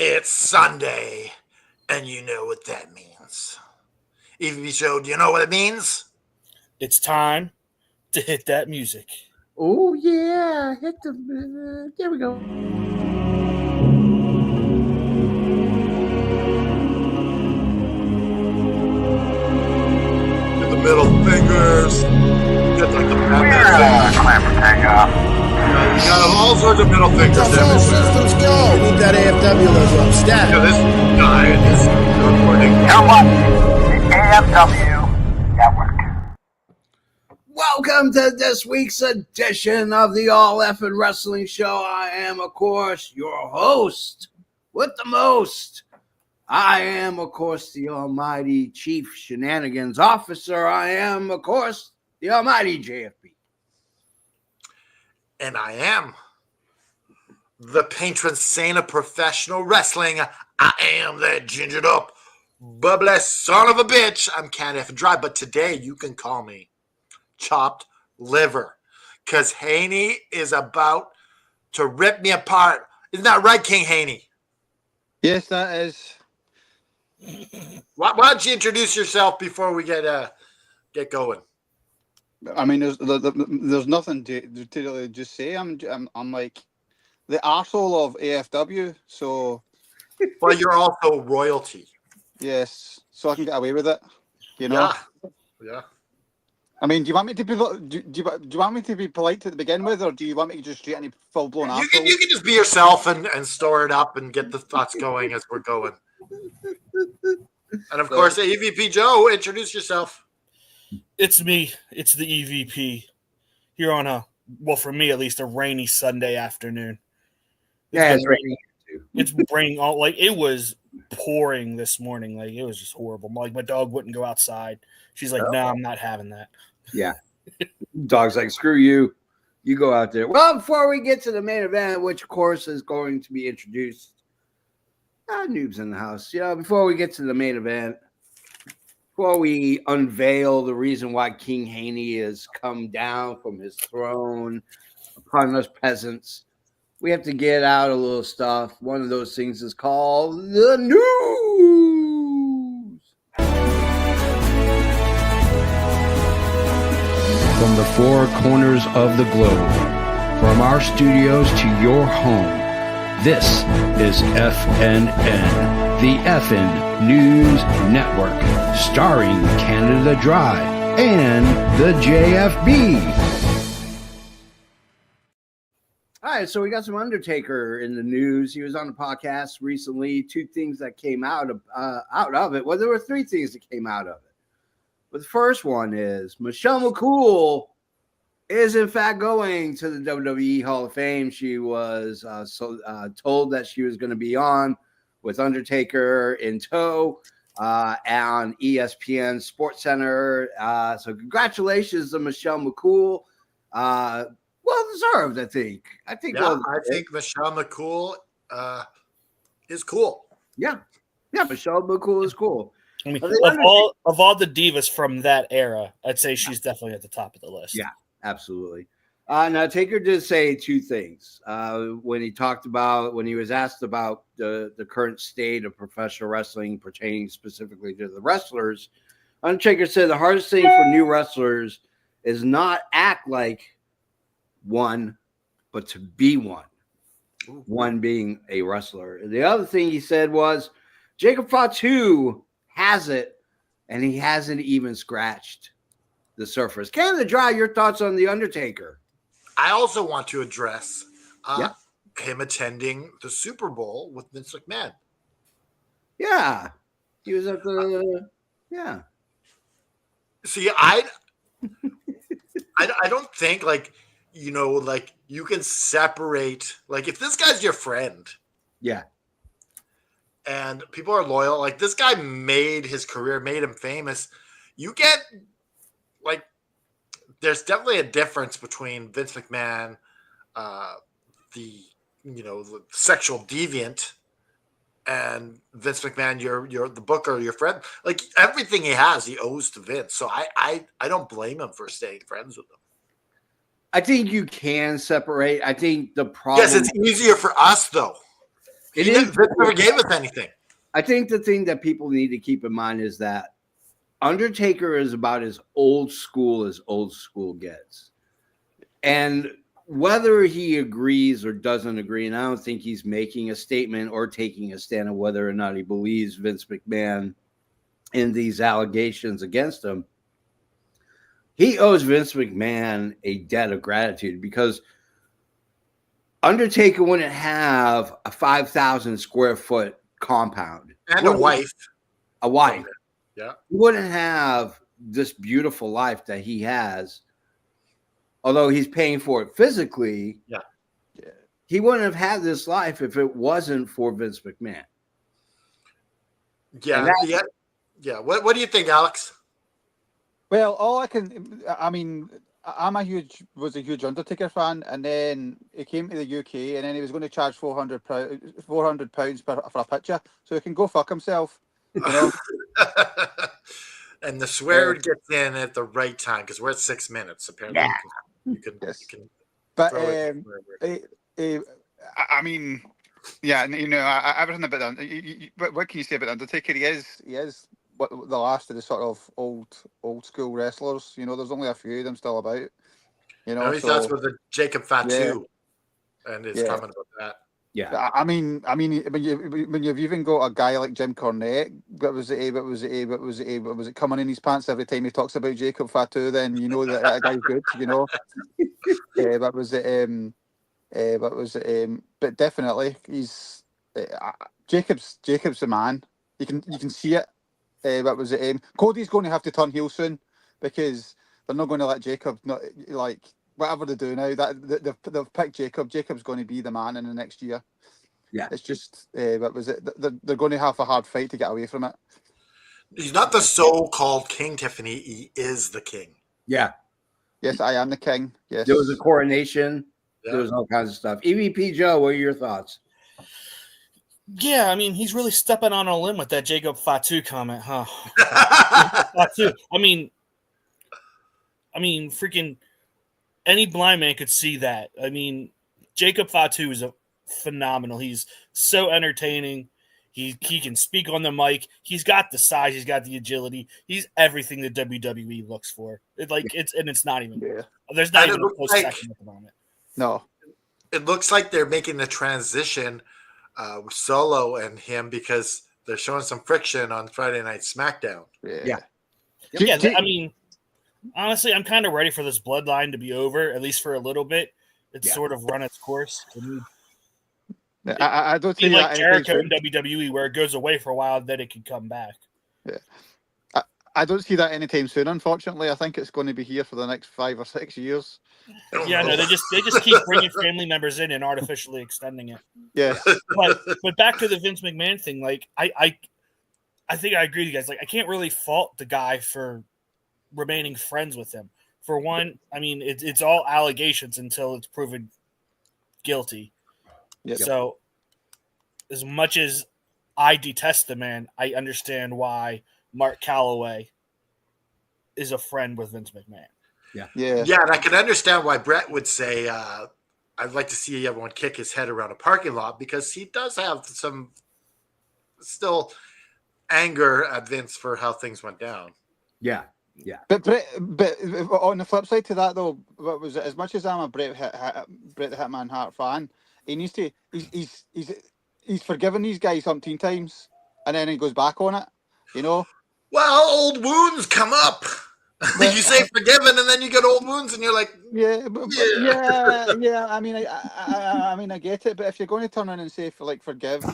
It's Sunday, and you know what that means. EVP Show, do you know what it means? It's time to hit that music. Oh, yeah. Hit the... there we go. The middle fingers. You got like the Climb for takeoff. You got all sorts of middle fingers. That's all systems go. Move that AFW logo. Stat. Yeah, this guy is recording. You're watching the AFW Network. Welcome to this week's edition of the All Effin' Wrestling Show. I am, of course, your host with the most. I am, of course, the almighty Chief Shenanigans Officer. I am, of course, the almighty JFB. And I am the patron saint of professional wrestling. I am that gingered up, bubbly son of a bitch. I'm Canada F Dry, but today you can call me Chopped Liver, because Haney is about to rip me apart. Isn't that right, King Haney? Yes, that is. Why don't you introduce yourself before we get going? I mean, there's nothing to really just say. I'm like the arsehole of AFW. So, Well, you're also royalty. yes, so I can get away with it. You know. Yeah. I mean, do you want me to be do you want me to be polite to begin with, or do you want me to just straight any full blown You arsehole? can just be yourself and store it up and get the thoughts going as we're going. And of course, EVP Joe, introduce yourself. It's me. It's the EVP here on for me at least, a rainy Sunday afternoon. It's raining. It's raining it was pouring this morning. Like, it was just horrible. Like, my dog wouldn't go outside. She's like, "No, I'm not having that." Yeah. Dog's like, screw you. You go out there. Well, before we get to the main event, which, of course, is going to be introduced, noobs in the house. Before we get to the main event, before we unveil the reason why King Haney has come down from his throne upon us peasants, we have to get out a little stuff. One of those things is called the news. From the four corners of the globe, from our studios to your home, this is FNN, the FN News Network, starring Canada Dry and the JFB. All right, so we got some Undertaker in the news. He was on the podcast recently. Two things that came out of it. Well, there were three things that came out of it. But the first one is Michelle McCool is in fact going to the WWE Hall of Fame. She was told that she was going to be on with Undertaker in tow on ESPN Sports Center. So congratulations to Michelle McCool. Well deserved, I think. I think Michelle McCool is cool. Yeah, Michelle McCool is cool. I mean, of all the divas from that era, I'd say she's definitely at the top of the list. Yeah, absolutely. Now, Taker did say two things when he was asked about the current state of professional wrestling pertaining specifically to the wrestlers. Undertaker said the hardest thing for new wrestlers is not act like one, but to be one. One being a wrestler. The other thing he said was Jacob Fatu has it, and he hasn't even scratched the surface. Canada Dry, your thoughts on The Undertaker? I also want to address him attending the Super Bowl with Vince McMahon. Yeah. He was at the See, I don't think you can separate, if this guy's your friend. Yeah. And people are loyal. Like, this guy made his career, made him famous. You get, there's definitely a difference between Vince McMahon, the sexual deviant, and Vince McMahon, you're the Booker, your friend. Like, everything he has, he owes to Vince. So I don't blame him for staying friends with him. I think you can separate. I think the problem. Yes, it's easier for us, though. Vince never gave us anything. I think the thing that people need to keep in mind is that Undertaker is about as old school gets. And whether he agrees or doesn't agree, and I don't think he's making a statement or taking a stand on whether or not he believes Vince McMahon in these allegations against him, he owes Vince McMahon a debt of gratitude because Undertaker wouldn't have a 5,000 square foot compound. And a wife. A wife. Yeah. He wouldn't have this beautiful life that he has. Although he's paying for it physically. Yeah. He wouldn't have had this life if it wasn't for Vince McMahon. Yeah. Yeah. What do you think, Alex? Well, I was a huge Undertaker fan, and then he came to the UK, and then he was going to charge £400 for a picture, so he can go fuck himself, you know. And the swear gets in at the right time because we're at 6 minutes. Apparently, you can. But yeah, you know, everything about what can you say about Undertaker? He is the last of the sort of old school wrestlers. You know, there's only a few of them still about. You know, he starts with the Jacob Fatu, and it's coming about that. Yeah, I mean, when you've even got a guy like Jim Cornette, was it coming in his pants every time he talks about Jacob Fatu? Then you know that guy's good, you know. But definitely he's Jacob's the man. You can see it. Cody's going to have to turn heel soon because they're not going to let Jacob whatever they do now. That they've picked Jacob. Jacob's going to be the man in the next year. Yeah, it's just They're going to have a hard fight to get away from it. He's not the so-called king, Tiffany. He is the king. Yeah. Yes, I am the king. Yes. There was a coronation. Yeah. There was all kinds of stuff. EVP Joe, what are your thoughts? Yeah, I mean, he's really stepping on a limb with that Jacob Fatu comment, huh? Fatu. I mean, freaking any blind man could see that. I mean, Jacob Fatu is a phenomenal. He's so entertaining. He can speak on the mic. He's got the size. He's got the agility. He's everything the WWE looks for. It's not even. Yeah. There's not even a close second at the moment. No. It looks like they're making the transition Solo and him because they're showing some friction on Friday Night SmackDown. Yeah. I mean, honestly, I'm kind of ready for this bloodline to be over, at least for a little bit. It's sort of run its course. I don't see like Jericho in WWE, where it goes away for a while, then it can come back. Yeah. I don't see that anytime soon, unfortunately. I think it's going to be here for the next 5 or 6 years. Yeah, no, they just keep bringing family members in and artificially extending it. Yeah. But back to the Vince McMahon thing, like I think I agree with you guys. Like, I can't really fault the guy for remaining friends with him. For one, I mean, it's all allegations until it's proven guilty. Yep. So as much as I detest the man, I understand why Mark Calloway is a friend with Vince McMahon. Yeah, and I can understand why Brett would say, I'd like to see everyone kick his head around a parking lot because he does have some still anger at Vince for how things went down. Yeah. But on the flip side to that, though, what was it? As much as I'm a Bret the Hitman Hart fan, he needs to. He's forgiven these guys umpteen times, and then he goes back on it. You know. Well, old wounds come up. You say forgiven, and then you get old wounds, and you're like, yeah. I mean, I get it, but if you're going to turn around and say forgive,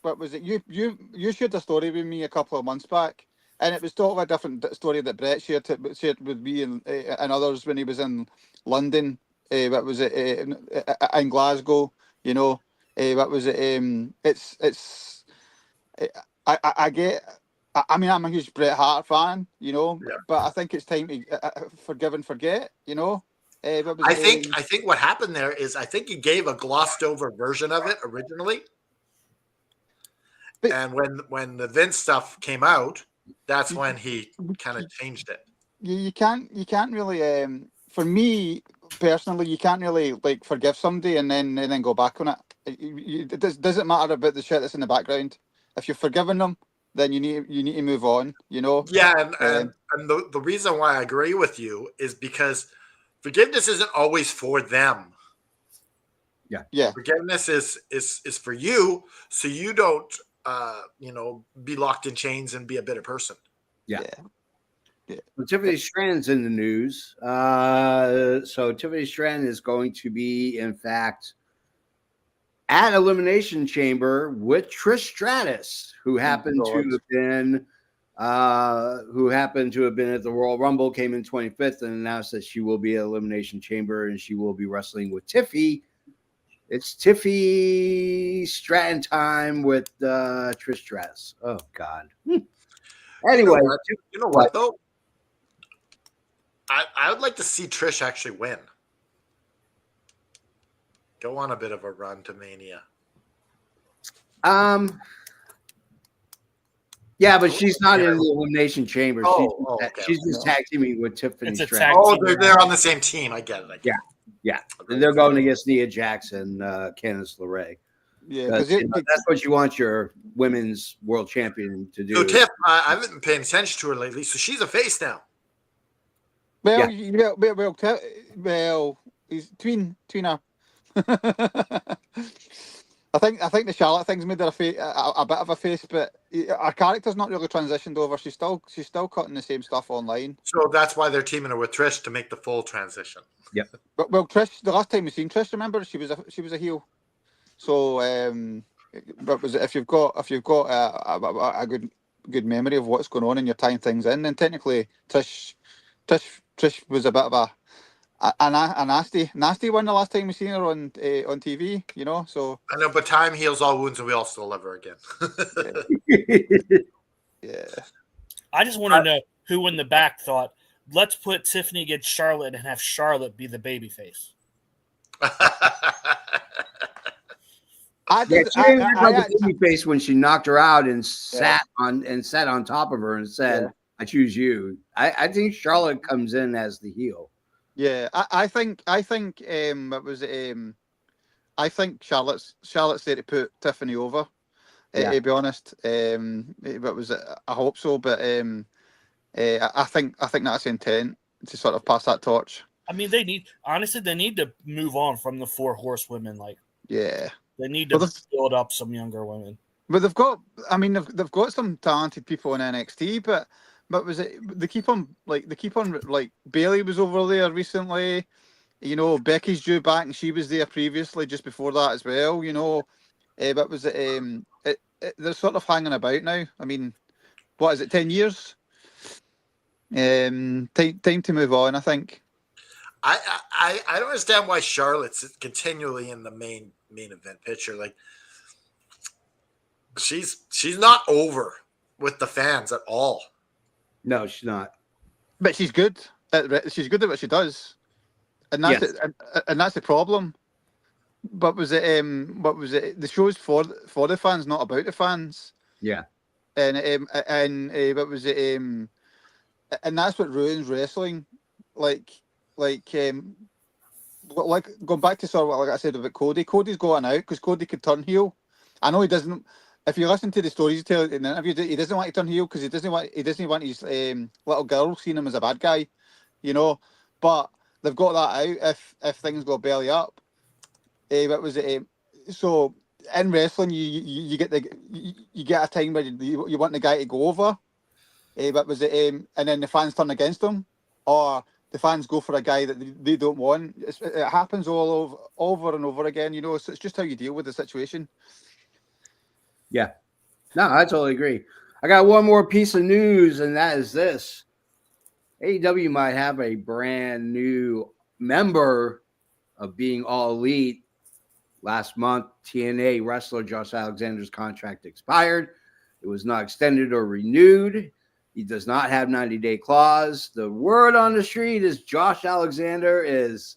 what was it? You shared a story with me a couple of months back, and it was totally a different story that Brett shared with me and others when he was in London. What was it in Glasgow? You know, what was it? I get. I mean, I'm a huge Bret Hart fan, you know, but I think it's time to forgive and forget, you know. I think what happened there is I think he gave a glossed over version of it originally, and when the Vince stuff came out, that's when he kind of changed it. You can't really, for me personally, you can't really forgive somebody and then go back on it. It doesn't matter about the shit that's in the background. If you've forgiven them, then you need to move on. You know. Yeah, and the reason why I agree with you is because forgiveness isn't always for them. Yeah. Forgiveness is for you, so you don't be locked in chains and be a bitter person. Yeah. Well, Tiffany Strand's in the news. So Tiffany Strand is going to be, in fact, at Elimination Chamber with Trish Stratus, who happened to have been at the Royal Rumble, came in 25th, and announced that she will be at Elimination Chamber and she will be wrestling with Tiffy. It's Tiffy Stratton time with Trish Stratus. Oh God. Anyway, you know what though? I would like to see Trish actually win. Go on a bit of a run to Mania. Yeah, but she's not in the Elimination Chamber. Okay. She's just tag teaming with Tiffany It's a Stratton. tag team. They're on the same team. I get it. Yeah. And they're going against Nia Jackson, Candice LeRae. Yeah, because that's what you want your women's world champion to do. So Tiff, I haven't been paying attention to her lately, so she's a face now. Well, he's tween her. I think the Charlotte thing's made her a bit of a face, but her character's not really transitioned over. She's still cutting the same stuff online. So that's why they're teaming her with Trish to make the full transition. Yep. But Trish, the last time we seen Trish, remember she was a heel. So, but was it, if you've got a good memory of what's going on and you're tying things in, then technically Trish was a bit of a nasty one the last time we seen her on TV, you know. So I know, but time heals all wounds, and we all still love her again. Yeah. I just want to know who in the back thought, let's put Tiffany against Charlotte and have Charlotte be the babyface. She didn't look like a baby face when she knocked her out and sat on top of her and said, "I choose you." I think Charlotte comes in as the heel. Yeah, I think Charlotte's there to put Tiffany over. To be honest, but was it? I hope so, but I think that's the intent, to sort of pass that torch. I mean, they need to move on from the 4 horsewomen. Like, yeah, they need to build up some younger women. But they've got got some talented people in NXT, but was it? They keep on Bailey was over there recently. You know, Becky's due back, and she was there previously, just before that as well. You know, but was it? They're sort of hanging about now. I mean, what is it? 10 years. Time to move on, I think. I don't understand why Charlotte's continually in the main event picture. Like, she's not over with the fans at all. No, she's not. But she's good. She's good at what she does, and that's and that's the problem. But was it? The show's for the fans, not about the fans. Yeah. And but was it? And that's what ruins wrestling. Like going back to sort of like I said about Cody. Cody's going out because Cody could turn heel. I know he doesn't. If you listen to the stories he tells in the interview, he doesn't want to turn heel because he doesn't want his little girl seeing him as a bad guy, you know. But they've got that out if things go belly up. But was it? So in wrestling, you get a time where you want the guy to go over. But was it? And then the fans turn against him, or the fans go for a guy that they don't want. It happens all over and over again, you know. So it's just how you deal with the situation. Yeah. No, I totally agree. I got one more piece of news, and that is this. AEW might have a brand new member of Being All Elite. Last month, TNA wrestler Josh Alexander's contract expired. It was not extended or renewed. He does not have 90-day clause. The word on the street is Josh Alexander is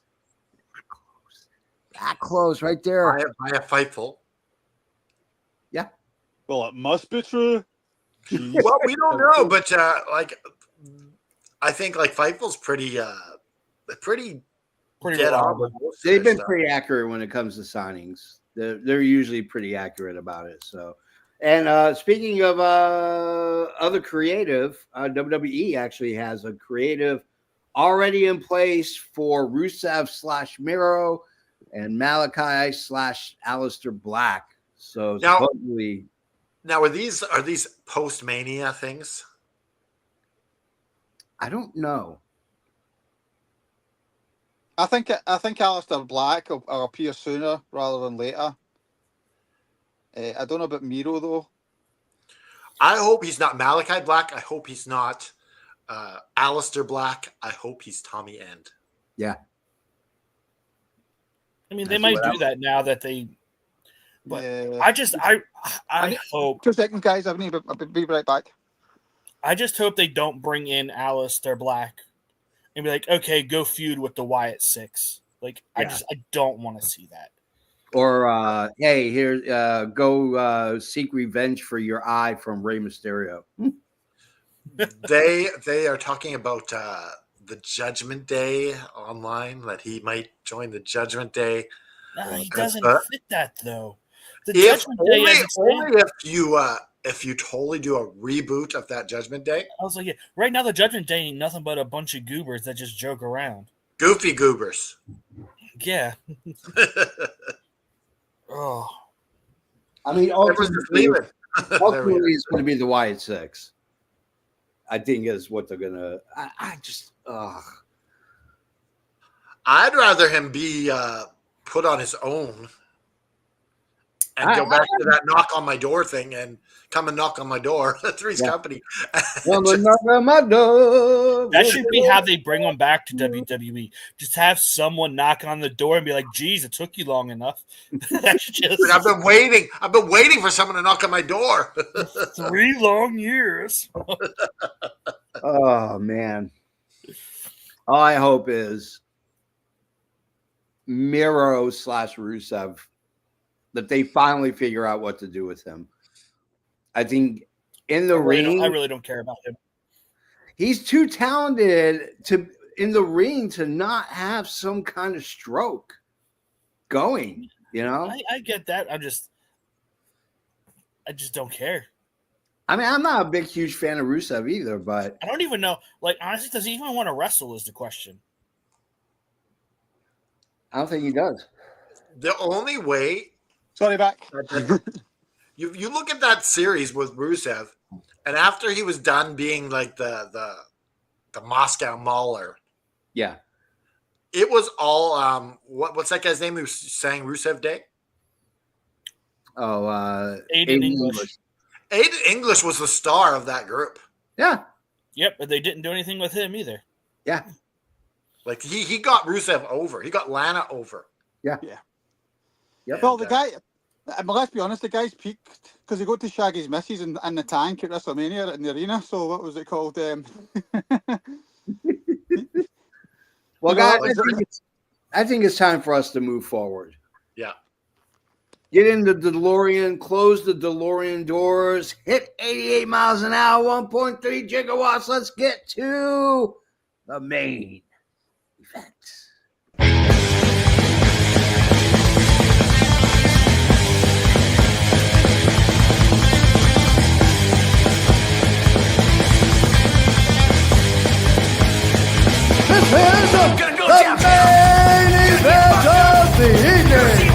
that close right there. I have Fightful. Yeah. Well, it must be true. Well, we don't know, but I think Fightful's pretty dead on. They've been pretty accurate when it comes to signings. They're usually pretty accurate about it. So, and speaking of other creative, WWE actually has a creative already in place for Rusev / Miro and Malachi / Aleister Black. So Now- supposedly, Now, are these post-Mania things? I don't know. I think Aleister Black will appear sooner rather than later. I don't know about Miro though. I hope he's not Malachi Black. I hope he's not Aleister Black. I hope he's Tommy End. Yeah. I mean, they That's might what do that now that they. But Yeah. I hope. 2 seconds, guys. I'll be right back. I just hope they don't bring in Aleister Black and be like, okay, go feud with the Wyatt Six. Like, Yeah. I don't want to see that. Or hey, here, go seek revenge for your eye from Rey Mysterio. They are talking about the Judgment Day online, that he might join the Judgment Day. No, he That's doesn't that. fit that though. The If Judgment Day, only, as it stands, only if you totally do a reboot of that Judgment Day, I was like, yeah, right now the Judgment Day ain't nothing but a bunch of goobers that just joke around. goofy goobers. Yeah. Oh, I mean, Everyone's just leaving. ultimately it's going to be the Wyatt Six. I think is what they're gonna. I just. I'd rather him be put on his own and go back to that knock on my door thing and come and knock on my door. Three's Company. that should be how they bring them back to WWE. Just have someone knock on the door and be like, "Geez, it took you long enough." That's just I've been waiting. I've been waiting for someone to knock on my door. 3 long years. Oh man! All I hope is Miro / Rusev, that they finally figure out what to do with him. I think in the ring, I really don't care about him. he's too talented to in the ring to not have some kind of stroke going. You know, I get that. I just don't care. I mean, I'm not a big, huge fan of Rusev either, but I don't even know. Like, honestly, does he even want to wrestle? Is the question. I don't think he does. The only way Sorry, back. you look at that series with Rusev, and after he was done being like the Moscow Mauler, Yeah. it was all what's that guy's name who sang Rusev Day? Oh, Aiden English. Aiden English was the star of that group. Yeah. Yep, but they didn't do anything with him either. Yeah. Like he got Rusev over. He got Lana over. Yeah. Yeah. Yep. Well, the guy, let's be honest, the guy's peaked because he got to Shaggy's missus in the tank at WrestleMania in the arena. So what was it called? Well, You know, guys, I think it's time for us to move forward. Yeah. Get in the DeLorean, close the DeLorean doors, hit 88 miles an hour, 1.3 gigawatts. Let's get to the main event. This is the main event of the evening.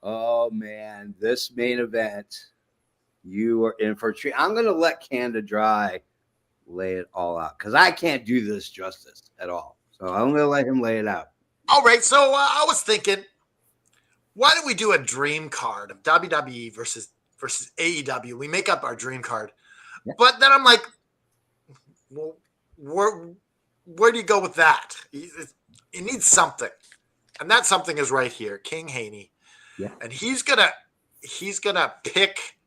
Oh man, this main event, you are in for a treat. I'm going to let Canada Dry lay it all out because I can't do this justice at all. So I'm going to let him lay it out. All right. So I was thinking, why don't we do a dream card of WWE versus AEW? We make up our dream card, but then I'm like, well, where do you go with that? He needs something, and that something is right here, King Haney. Yeah. And he's gonna pick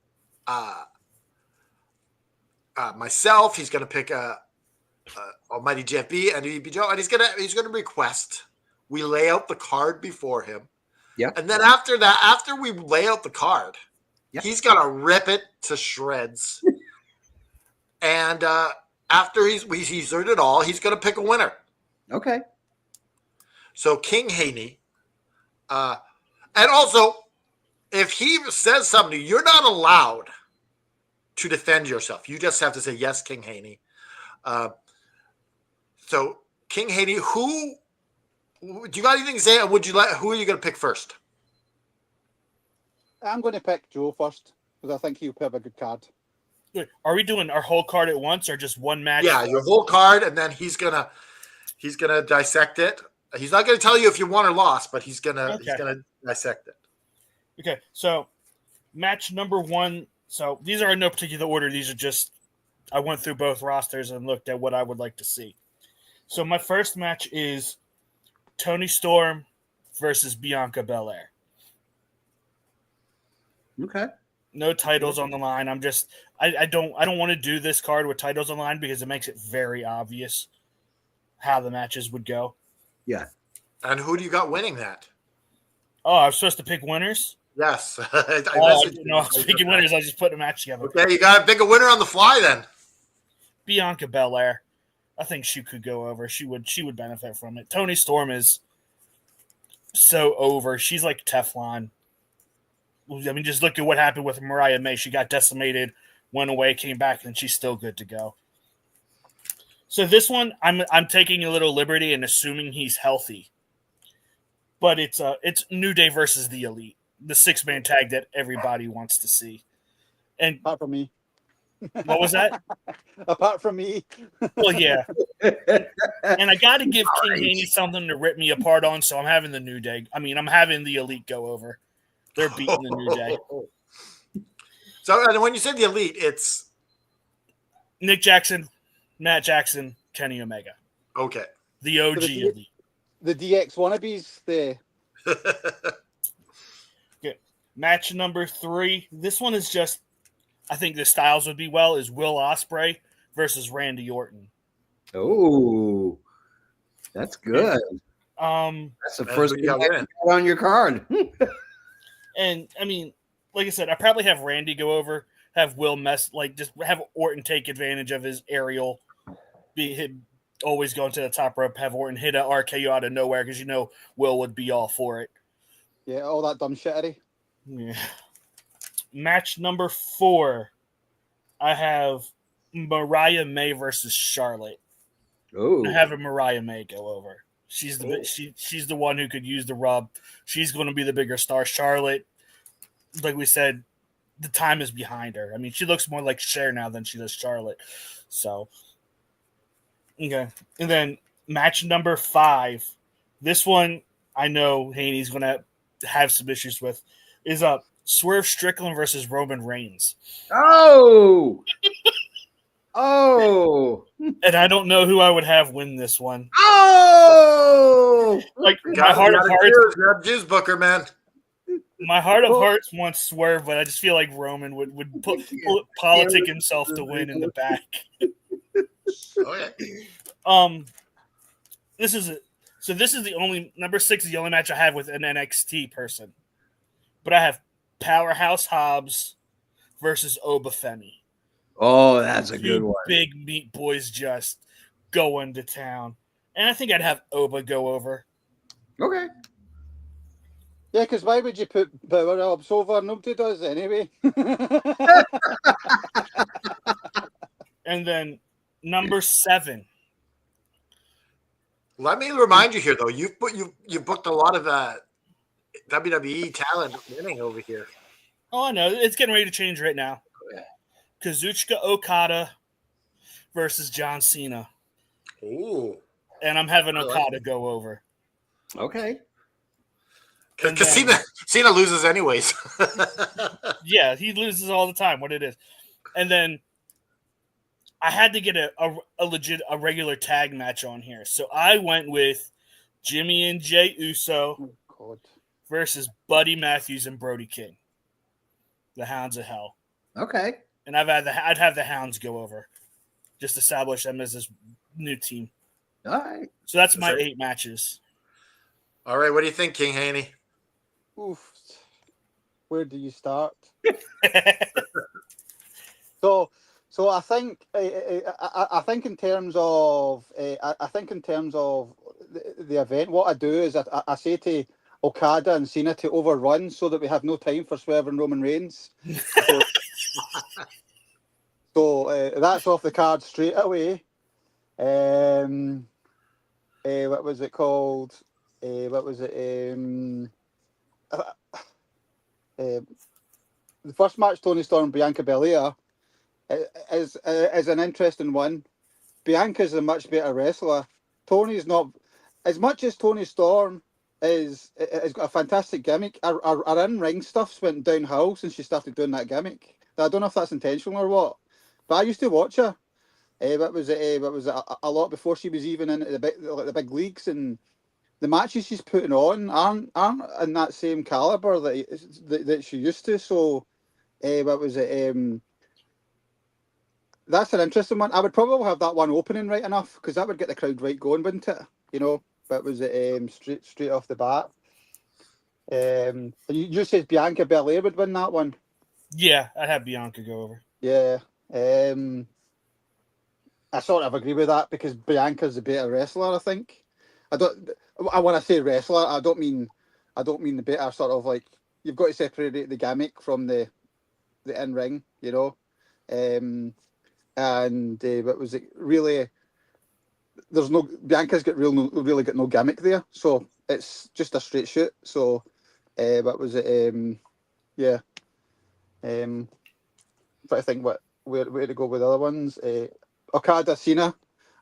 myself. He's gonna pick Almighty JFB and EB Joe, and he's gonna request we lay out the card before him. Yeah. And then after that, after we lay out the card, he's gonna rip it to shreds. And after he's heard it all, he's gonna pick a winner. Okay. So King Haney, And also, if he says something, you're not allowed to defend yourself. You just have to say, yes, King Haney. So, King Haney, do you got anything to say? Or who are you going to pick first? I'm going to pick Joe first because I think he'll put up a good card. Wait, are we doing our whole card at once or just one match? Yeah, your whole card, and then he's gonna dissect it. He's not gonna tell you if you won or lost, but he's gonna dissect it. Okay, so match number 1. So these are in no particular order. These are just I went through both rosters and looked at what I would like to see. So my first match is Toni Storm versus Bianca Belair. Okay. No titles on the line. I don't want to do this card with titles on the line because it makes it very obvious how the matches would go. Yeah. And who do you got winning that? Oh, I was supposed to pick winners? Yes. I was picking winners. I just put a match together. Okay, you got to pick a winner on the fly then. Bianca Belair. I think she could go over. She would benefit from it. Toni Storm is so over. She's like Teflon. I mean, just look at what happened with Mariah May. She got decimated, went away, came back, and she's still good to go. So this one, I'm taking a little liberty and assuming he's healthy. But it's New Day versus the Elite, the 6-man tag that everybody wants to see. And Apart from me. What was that? Apart from me. Well, yeah. And I got to give King Haney something to rip me apart on, so I'm having the New Day. I mean, I'm having the Elite go over. They're beating the New Day. So when you say the Elite, it's Nick Jackson, Matt Jackson, Kenny Omega. Okay. The OG Elite. The DX wannabes. Okay. Match number 3. This one is just, I think the styles would be well, is Will Ospreay versus Randy Orton. Oh, that's good. That's the first thing you got on your card. And I mean, like I said, I probably have Randy go over, have Will just have Orton take advantage of his aerial, always going to the top rope, have Orton hit an RKO out of nowhere because Will would be all for it. Yeah, all that dumb shittery. Yeah. Match number 4, I have Mariah May versus Charlotte. Oh, I have a Mariah May go over. She's the one who could use the rub. She's going to be the bigger star. Charlotte, like we said, the time is behind her. I mean, she looks more like Cher now than she does Charlotte. So, okay. And then match number 5. This one I know Haney's going to have some issues with is Swerve Strickland versus Roman Reigns. Oh! Oh! And I don't know who I would have win this one. Oh! Like my heart of hearts, Juice Booker, man. My heart of hearts wants Swerve, but I just feel like Roman would politic himself to win in the back. Okay. This is the only number 6 is the only match I have with an NXT person, but I have Powerhouse Hobbs versus Oba Femi. Oh, that's a good one. Big meat boys just going to town, and I think I'd have Oba go over. Okay. Yeah, because why would you put Powerhouse over? Nobody does anyway. And then number 7. Let me remind you here, though. You've booked a lot of WWE talent winning over here. Oh, I know. It's getting ready to change right now. Kazuchika Okada versus John Cena. Ooh. And I'm having Okada go over. Okay. Because Cena loses anyways. Yeah, he loses all the time, what it is. And then I had to get a regular tag match on here. So I went with Jimmy and Jay Uso versus Buddy Matthews and Brody King. The Hounds of Hell. Okay. And I'd have the Hounds go over. Just establish them as this new team. All right. So that's my 8 matches. All right, what do you think, King Haney? Oof. Where do you start? So I think in terms of the event, what I do is I say to Okada and Cena to overrun so that we have no time for swerving Roman Reigns. So that's off the card straight away. What was it called? What was it? The first match, Toni Storm, Bianca Belair, is an interesting one. Bianca's a much better wrestler. Tony's not as much as Toni Storm has got a fantastic gimmick. Our in-ring stuff's went downhill since she started doing that gimmick. I don't know if that's intentional or what, but I used to watch her. What was it a lot before she was even into the big leagues, and the matches she's putting on aren't in that same caliber that she used to. So, what was it? That's an interesting one. I would probably have that one opening right enough because that would get the crowd right going, wouldn't it? You know, but was it straight off the bat? And you said Bianca Belair would win that one. Yeah, I'd have Bianca go over. Yeah. I sort of agree with that because Bianca's a better wrestler, I think. I want to say wrestler, I don't mean the better sort of like, you've got to separate the gimmick from the in-ring, you know. What was it really? Bianca's really got no gimmick there, so it's just a straight shoot. So, what was it? Yeah. But I think where to go with the other ones? Okada, Cena.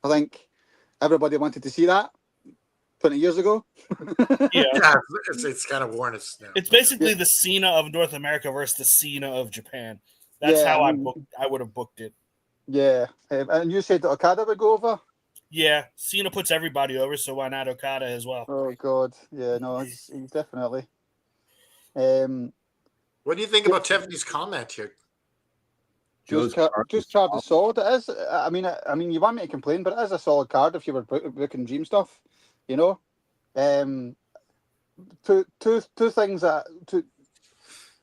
I think everybody wanted to see that 20 years ago. Yeah, it's kind of worn its now. It's basically the Cena of North America versus the Cena of Japan. That's how I would have booked it. Yeah, and you said that Okada would go over? Yeah, Cena puts everybody over, so why not Okada as well? Oh, God. Yeah, no, he's definitely. What do you think about Tiffany's comment here? Just card is solid. It is. I mean, you want me to complain, but it is a solid card if you were booking Dream stuff, you know. Two things that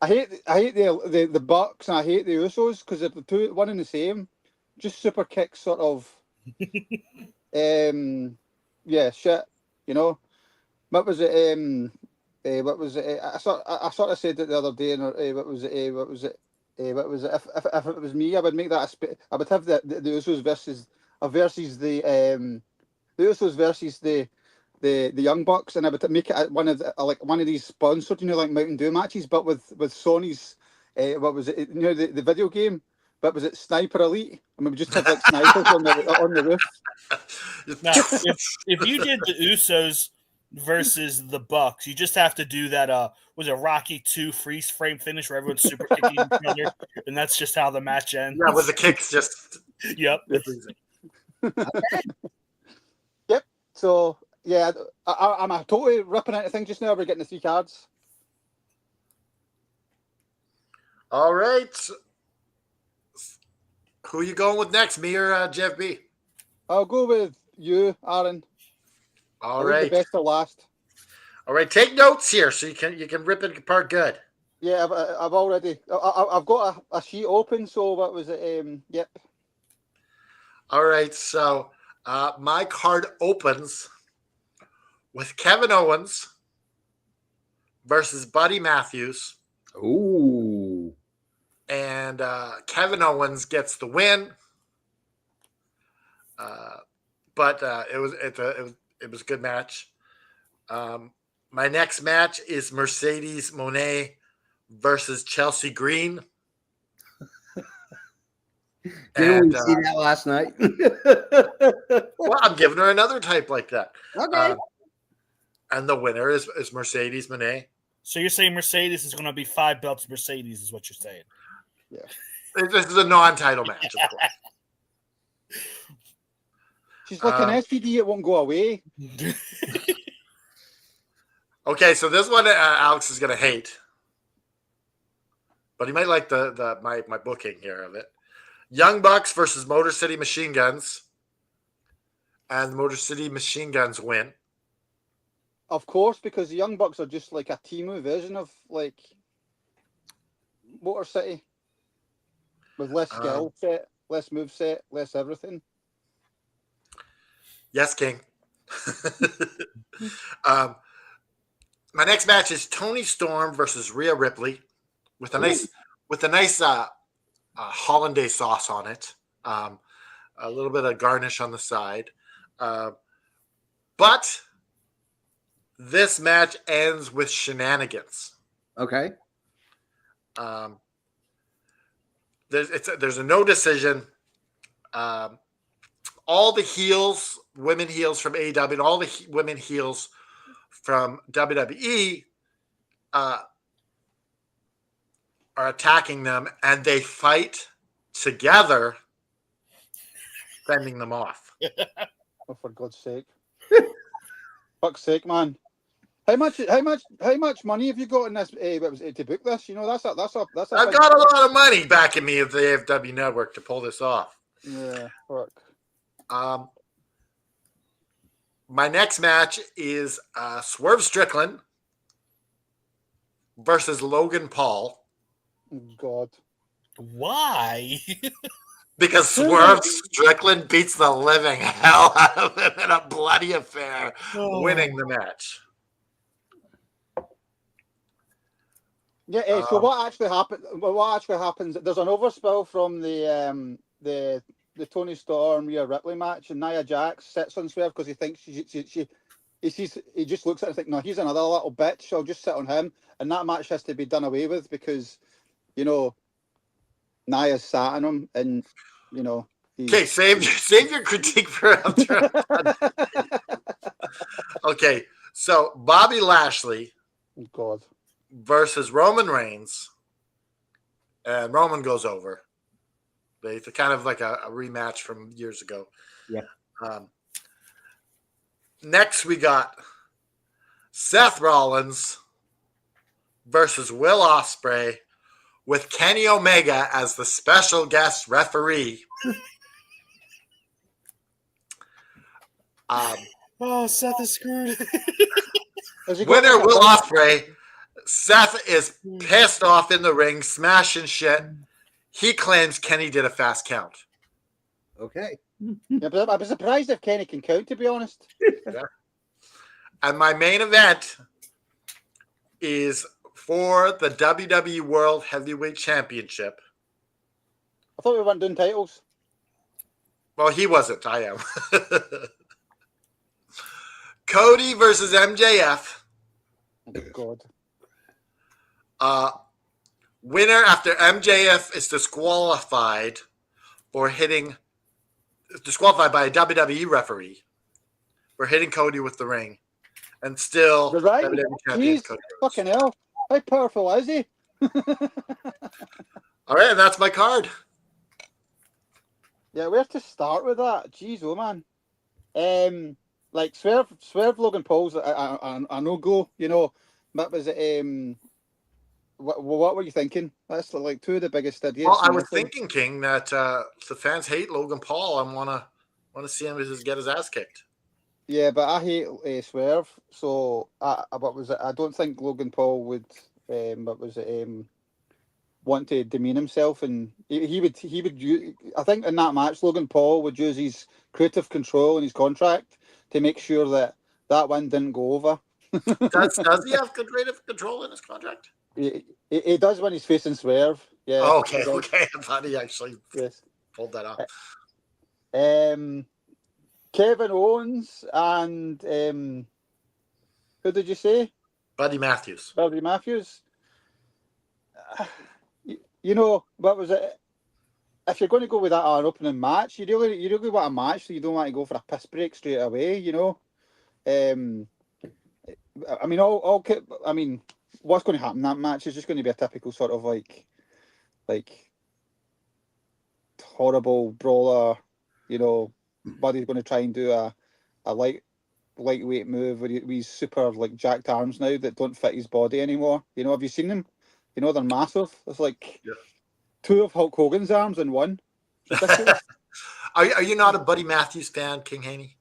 I hate the Bucks and I hate the Usos because they're the two one and the same. Just super kicks, sort of. Shit. You know. What was it? What was it? I sort of said it the other day. What was it? If it was me, I would make that I would have the Usos versus the Usos versus the Young Bucks, and I would make it one of these sponsored, you know, like Mountain Dew matches, but with Sony's what was it? You know, the video game. But was it Sniper Elite? I mean, we just have like snipers on the roof. Now, if you did the Usos versus the Bucks, you just have to do that. Was it Rocky 2 freeze frame finish where everyone's super kicking each other, and that's just how the match ends. Yeah, with the kicks just. Yep. Yep. So yeah, I'm totally ripping into things just now. We're getting the 3 cards. All right. Who are you going with next, me or Jeff B? I'll go with you, Aaron. All right. The best to last. All right. Take notes here so you can rip it apart good. Yeah, I've already. I've got a sheet open. So what was it? Yep. All right. So my card opens with Kevin Owens versus Buddy Matthews. Ooh. And Kevin Owens gets the win, but it was a good match. My next match is Mercedes Moné versus Chelsea Green. Didn't we see that last night? Well, I'm giving her another type like that. Okay. And the winner is Mercedes Moné. So you're saying Mercedes is going to be 5 belts Mercedes is what you're saying? Yeah. This is a non-title match, of course. She's like an SPD, it won't go away. Okay, so this one Alex is going to hate. But he might like my booking here of it. Young Bucks versus Motor City Machine Guns. And the Motor City Machine Guns win. Of course, because the Young Bucks are just like a Timu version of like Motor City. With less skill set, less move set, less everything. Yes, King. My next match is Toni Storm versus Rhea Ripley with a nice hollandaise sauce on it. A little bit of garnish on the side. But this match ends with shenanigans. Okay. There's a no decision. All the heels, women heels from AEW, and all the women heels from WWE are attacking them, and they fight together, fending them off. Oh, for God's sake! Fuck's sake, man! How much money have you got in this? To book this? You know, that's a. I've got a lot of money backing me at the AFW network to pull this off. Yeah, fuck. My next match is Swerve Strickland versus Logan Paul. God. Why? Because Swerve Strickland beats the living hell out of him in a bloody affair, winning the match. Yeah. So what actually happened? What actually happens? There's an overspill from the Toni Storm Rhea Ripley match, and Nia Jax sits on Swerve because he thinks he just looks at it and thinks, no, he's another little bitch. I'll just sit on him, and that match has to be done away with because, you know, Nia's sat on him, and you know. Okay, save your critique for after. Okay, so Bobby Lashley God versus Roman Reigns, and Roman goes over. It's kind of like a rematch from years ago. Yeah. Next, we got Seth Rollins versus Will Ospreay with Kenny Omega as the special guest referee. Seth is screwed. Winner Will Ospreay. Seth is pissed off in the ring, smashing shit. He claims Kenny did a fast count. Okay. Yeah, but I'd be surprised if Kenny can count, to be honest. Yeah. And my main event is for the WWE World Heavyweight Championship. I thought we weren't doing titles. Well, he wasn't. I am. Cody versus MJF. Oh, God. Winner after MJF is disqualified by a WWE referee for hitting Cody with the ring. And still, right? WWE champion Jeez, Cody fucking hell. How powerful is he? All right, and that's my card. Yeah, where to start with that? Jeez, oh man. Like Swerve Logan Paul's a no-go, you know. That was what were you thinking? That's like two of the biggest idiots. Well, I was thinking, King, that the fans hate Logan Paul and want to see him get his ass kicked. Yeah, but I hate Swerve, so I don't think Logan Paul would want to demean himself, and he would use, I think in that match Logan Paul would use his creative control in his contract to make sure that one didn't go over. Does he have creative control in his contract? He does when he's facing Swerve. Yeah. Oh, okay. I thought he actually pulled that off. Kevin Owens and who did you say? Buddy Matthews. Buddy Matthews. You know, what was it? If you're going to go with that an opening match, you really want a match, so you don't want to go for a piss break straight away. You know, I mean, what's going to happen in that match is just going to be a typical sort of like horrible brawler. You know, Buddy's going to try and do a lightweight move with these super like jacked arms now that don't fit his body anymore. You know, have you seen them? You know, they're massive. It's like two of Hulk Hogan's arms in one. Are you not a Buddy Matthews fan, King Haney?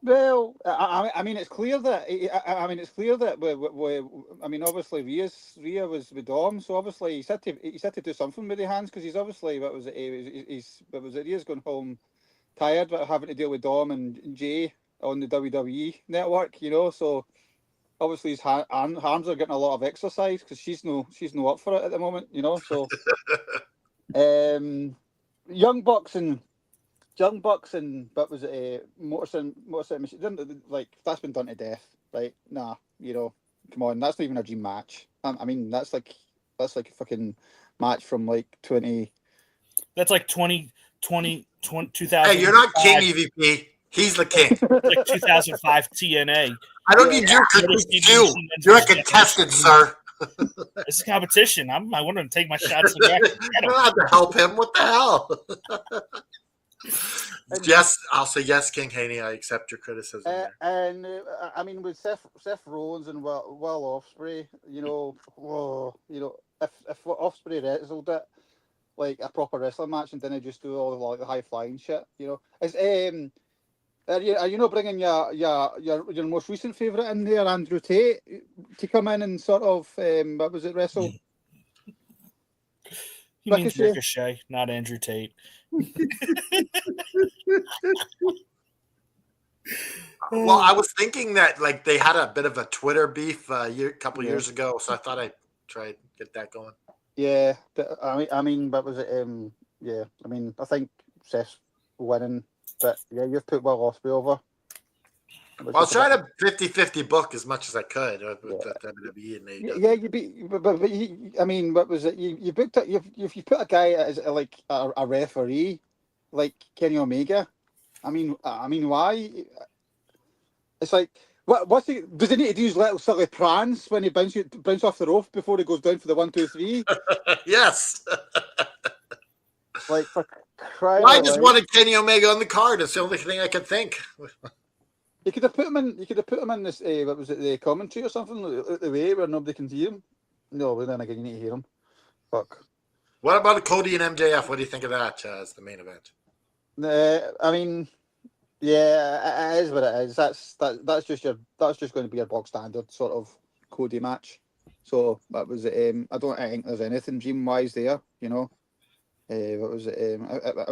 Well, I mean, it's clear that obviously Rhea was with Dom, so obviously he's had to do something with the hands because he's obviously Rhea's going home tired about having to deal with Dom and Jay on the WWE network, you know. So obviously his arms are getting a lot of exercise because she's no up for it at the moment, you know. So, Young Bucks and what was it? Motorcycle Machine. Like that's been done to death, right? Nah, you know, come on, that's not even a dream match. I mean, that's like a fucking match from like 20. That's like 2000. Hey, you're not king, EVP. He's the king. Like 2005 TNA. I don't need your critique too. You're a contestant, sir. This is competition. I want to take my shots. You don't have to help him. What the hell? Yes, I'll say yes, King Haney. I accept your criticism. I mean, with Seth Rollins and Will Ospreay, you know, if Ospreay wrestled it like a proper wrestling match and didn't just do all the high flying shit, you know, are you not bringing your most recent favourite in there, Andrew Tate, to come in and sort of what was it, wrestle? He means Ricochet, not Andrew Tate. Well, I was thinking that like they had a bit of a Twitter beef a couple years ago, so I thought I'd try and get that going. Yeah, I mean, what was it? Yeah, I mean, I think Seth's winning, but yeah, you've put Will Ospreay over. Well, I was trying to 50-50 book as much as I could with WWE and AEW. Yeah, you beat, but I mean, what was it? You booked it. You put a guy as like a referee, like Kenny Omega. I mean, why? It's like, what's he? Does he need to use little silly prance when he bounce off the rope before he goes down for the 1, 2, 3? Yes. Like for crying I out just loud. wanted Kenny Omega on the card. It's the only thing I could think. You could have put him in. You could have put him in this. What was it? The commentary or something out the way where nobody can hear him. No, but then again, you need to hear him. Fuck. What about Cody and MJF? What do you think of that as the main event? I mean, yeah, it is what it is. That's just going to be a bog standard sort of Cody match. So that was it. I don't think there's anything dream wise there. You know. What was it?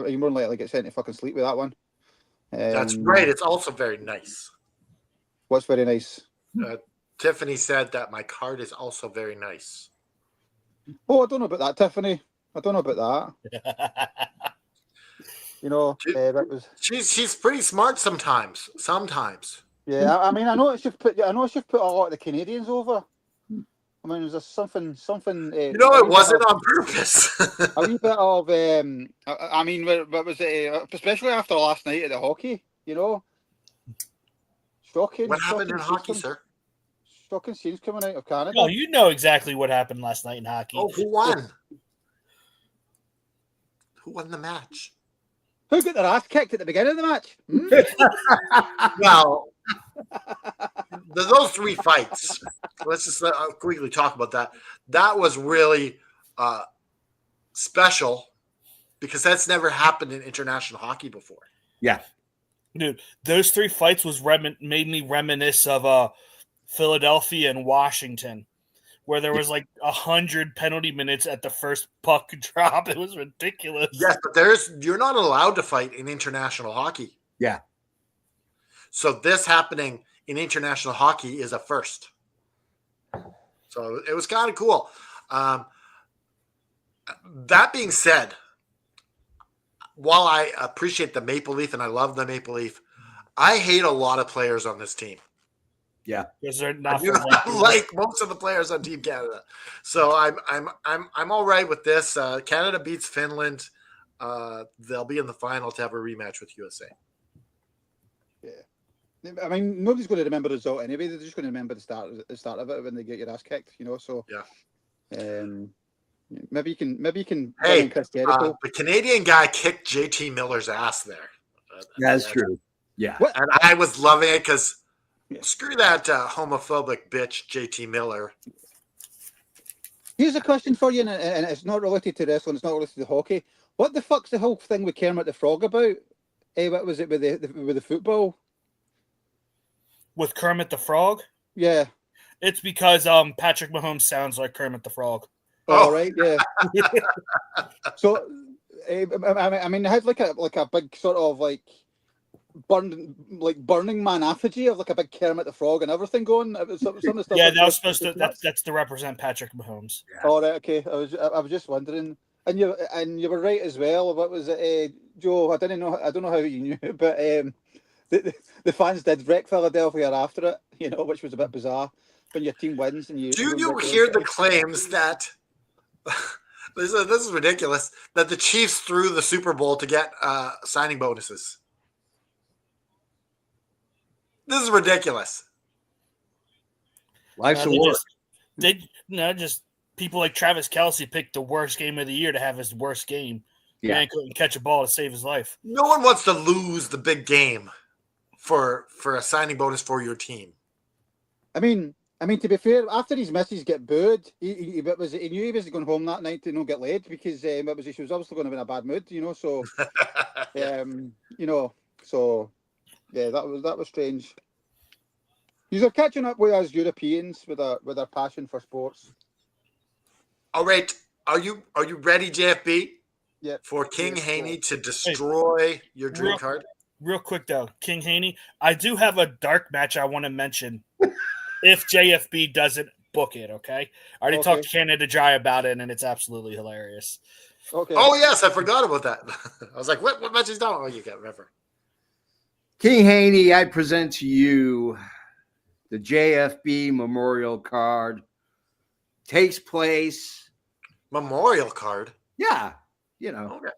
You more than likely get sent to fucking sleep with that one. That's right. It's also very nice. What's very nice? Tiffany said that my card is also very nice. Oh, I don't know about that, Tiffany. I don't know about that. You know, that was. She's pretty smart sometimes. Yeah, I mean, I know she've put a lot of the Canadians over. I mean, there's something. You know, it wasn't on purpose. A wee bit of. I mean, what was it? Especially after last night at the hockey, you know. Shocking. What happened in hockey, sir? Shocking scenes coming out of Canada. Oh, you know exactly what happened last night in hockey. Oh, who won? Who won the match? Who got their ass kicked at the beginning of the match? Well, those 3 fights. Let's just quickly talk about that. That was really special because that's never happened in international hockey before. Yeah. Dude, those 3 fights was made me reminisce of Philadelphia and Washington, where there was like 100 penalty minutes at the first puck drop. It was ridiculous. Yes, but you're not allowed to fight in international hockey. Yeah. So this happening in international hockey is a first. So it was kind of cool. That being said, while I appreciate the Maple Leaf and I love the Maple Leaf, I hate a lot of players on this team. Yeah, because they're not like most of the players on Team Canada. So I'm all right with this. Canada beats Finland. They'll be in the final to have a rematch with USA. Yeah. I mean, nobody's going to remember the result anyway. They're just going to remember the start of it when they get your ass kicked, you know. So yeah, maybe you can. Hey, the Canadian guy kicked JT Miller's ass there. That's true. Yeah, and I was loving it because screw that homophobic bitch JT Miller. Here's a question for you, and it's not related to wrestling. It's not related to hockey. What the fuck's the whole thing with Kermit the Frog about? What was it with the football? With Kermit the Frog? Yeah. It's because Patrick Mahomes sounds like Kermit the Frog. Oh, right, yeah. So, I mean, I had like a big sort of like burning Man effigy of like a big Kermit the Frog and everything going. It was some of the stuff. Yeah, like that was supposed to. That's to represent Patrick Mahomes. Oh, right, okay. I was just wondering, and you were right as well. What was it, Joe? I don't know how you knew, but the fans did wreck Philadelphia after it. You know, which was a bit bizarre when your team wins and you. Do you hear the claims that this is ridiculous that the Chiefs threw the Super Bowl to get signing bonuses? This is ridiculous. Life's a work. Just people like Travis Kelce picked the worst game of the year to have his worst game. Yeah. Man couldn't catch a ball to save his life. No one wants to lose the big game for a signing bonus for your team. I mean, to be fair, after his misses get booed, he knew he was going home that night to not get laid because she was obviously going to be in a bad mood, you know. So, yeah, that was strange. You're catching up with us Europeans with our passion for sports. All right, are you ready, JFB? Yeah. For King Haney to destroy your dream card? Real quick though, King Haney, I do have a dark match I want to mention. If JFB doesn't book it, okay? I already talked to Canada Dry about it, and it's absolutely hilarious. Okay. Oh yes, I forgot about that. I was like, what match is that? Oh, you can't remember. King Haney, I present to you the JFB Memorial Card. Takes place. Memorial card? Yeah, you know. Okay.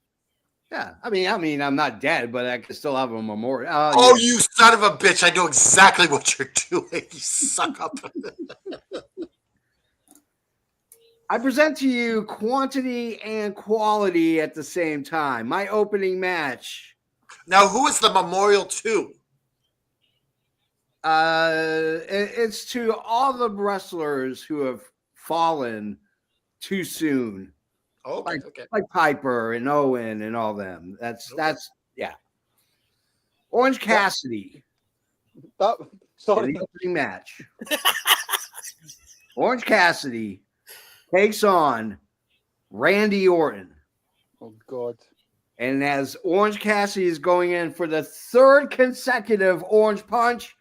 Yeah, I mean, I'm not dead, but I can still have a memorial. Oh, you son of a bitch! I know exactly what you're doing. You suck up. I present to you quantity and quality at the same time. My opening match. Now, who is the memorial to? It's to all the wrestlers who have fallen too soon. Oh, okay. Like Piper and Owen and all them. That's yeah. Orange Cassidy. Sorry. The opening match. Orange Cassidy takes on Randy Orton. Oh God. And as Orange Cassidy is going in for the third consecutive Orange Punch,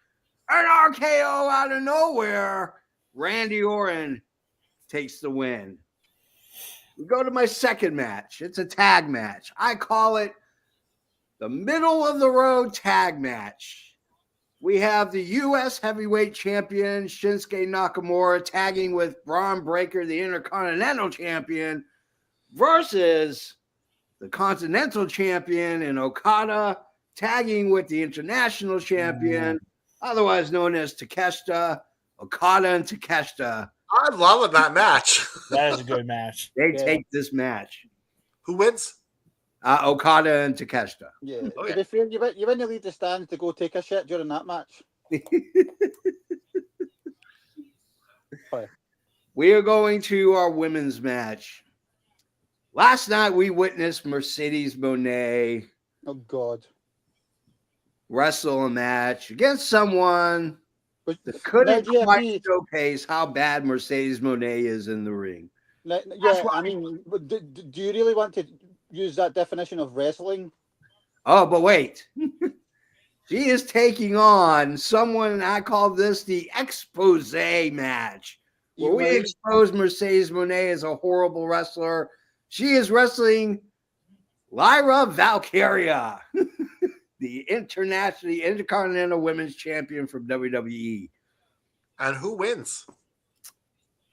an RKO out of nowhere, Randy Orton takes the win. We go to my second match. It's a tag match. I call it the middle of the road tag match. We have the U.S. heavyweight champion Shinsuke Nakamura tagging with Braun Breaker, the Intercontinental champion, versus the Continental champion and Okada tagging with the International champion, otherwise known as Takeshita. Okada and Takeshita. I'm loving that match. That is a good match. They take this match. Who wins? Okada and Takeshita. Yeah. Okay. To be fair, you went to leave the stand to go take a shit during that match. We are going to our women's match. Last night we witnessed Mercedes Moné Oh God. wrestle a match against someone But that couldn't yeah, quite showcase how bad Mercedes Moné is in the ring. Yeah, I mean, do you really want to use that definition of wrestling? Oh, but wait. She is taking on someone, I call this the expose match, where we expose Mercedes Moné as a horrible wrestler. She is wrestling Lyra Valkyria, the Intercontinental Women's Champion from WWE. And who wins?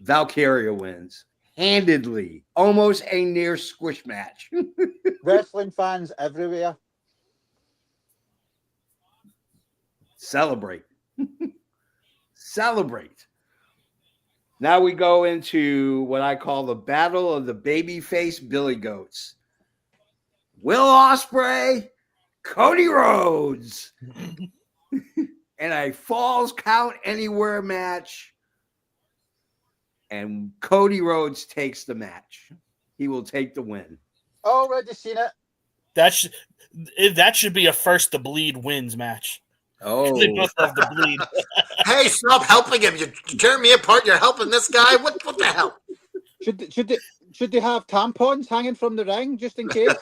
Valkyria wins handedly, almost a near squish match. Wrestling fans everywhere. Celebrate. Celebrate. Now we go into what I call the battle of the babyface Billy Goats. Will Ospreay, Cody Rhodes, and a falls count anywhere match. And Cody Rhodes takes the match. He will take the win. Already seen it. That should be a first to bleed wins match. Oh, They both have to bleed. Hey, stop helping him. You're tearing me apart. You're helping this guy. What the hell? Should they have tampons hanging from the ring just in case?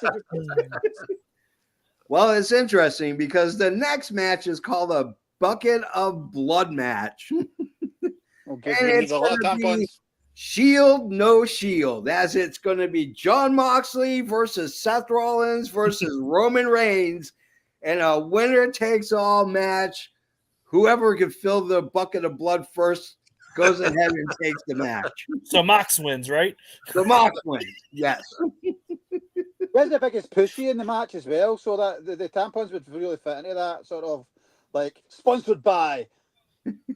Well, it's interesting because the next match is called a bucket of blood match. Okay, And it's a lot of going to be tampons. Shield, no shield, as it's going to be John Moxley versus Seth Rollins versus Roman Reigns in a winner takes all match. Whoever can fill the bucket of blood first goes ahead and takes the match. So Mox wins, right? The Mox wins, yes. Where's the biggest pushy in the match as well? So that the tampons would really fit into that sort of like sponsored by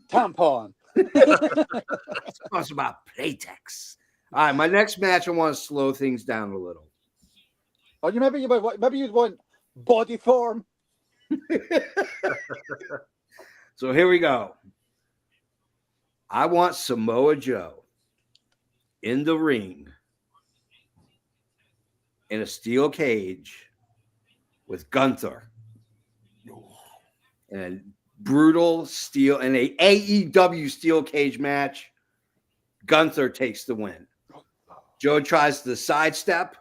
tampon. Sponsored by Playtex. All right, my next match, I want to slow things down a little. Or maybe you'd want body form. So here we go. I want Samoa Joe in the ring in a steel cage with Gunther in a brutal steel in a AEW steel cage match. Gunther takes the win. Joe tries to sidestep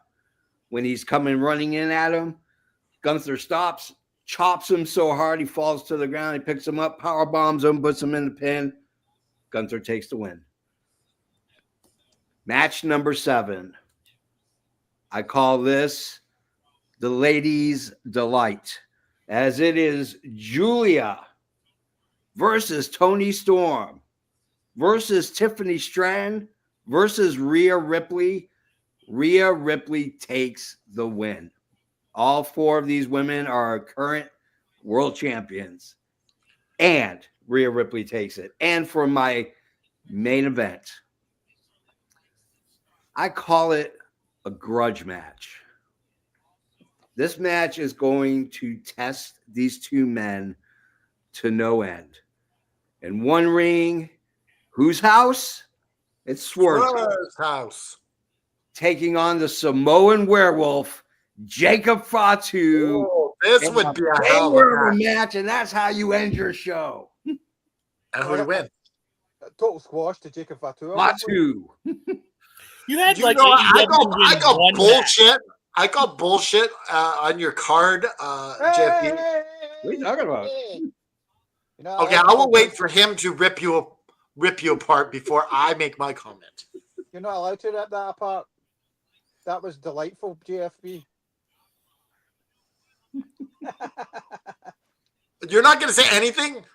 when he's coming running in at him. Gunther stops, chops him so hard he falls to the ground. He picks him up, power bombs him, puts him in the pin. Gunther takes the win. Match number 7. I call this the Ladies' Delight, as it is Julia versus Toni Storm versus Tiffany Stratton versus Rhea Ripley. Rhea Ripley takes the win. All 4 of these women are current world champions. And Rhea Ripley takes it. And for my main event, I call it a grudge match. This match is going to test these 2 men to no end. In one ring, whose house? It's Swerve's house. Taking on the Samoan werewolf, Jacob Fatu. Oh, this would be a hell of a match, and that's how you end your show. And who to win? Total squash to Jacob Fatu. Fatu. You had You like know, AEW I win got one bullshit. match. I got bullshit on your card, JFD. What are you talking about? You know, Okay, I will wait for him to rip you apart before I make my comment. You're not allowed to rip that apart. That was delightful, JFB. You're not going to say anything?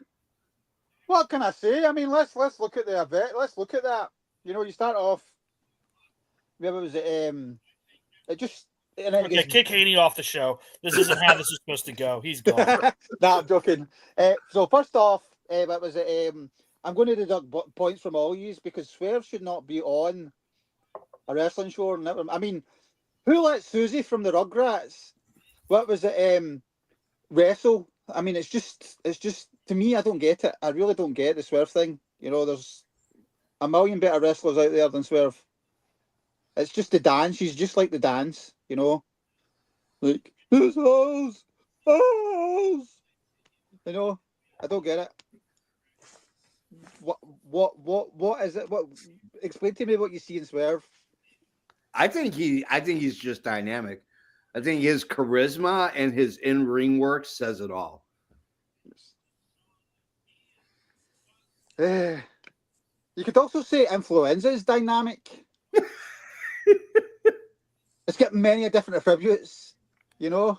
What can I say? I mean, let's look at the event. Let's look at that. You know, you start off. Maybe it was it just. Okay, kick Haney off the show. This isn't how this is supposed to go. He's gone. Nah, I'm joking. So first off, that was I'm going to deduct points from all yous because Swerve should not be on a wrestling show. I mean, who let Susie from the Rugrats? What was it? Wrestle? I mean, it's just to me, I don't get it. I really don't get the Swerve thing. You know, there's a million better wrestlers out there than Swerve. It's just the dance. She's just like the dance, you know. Like this house. You know, I don't get it. What is it? What? Explain to me what you see in Swerve. I think he's just dynamic. I think his charisma and his in-ring work says it all. You could also say influenza is dynamic. It's got many different attributes, you know.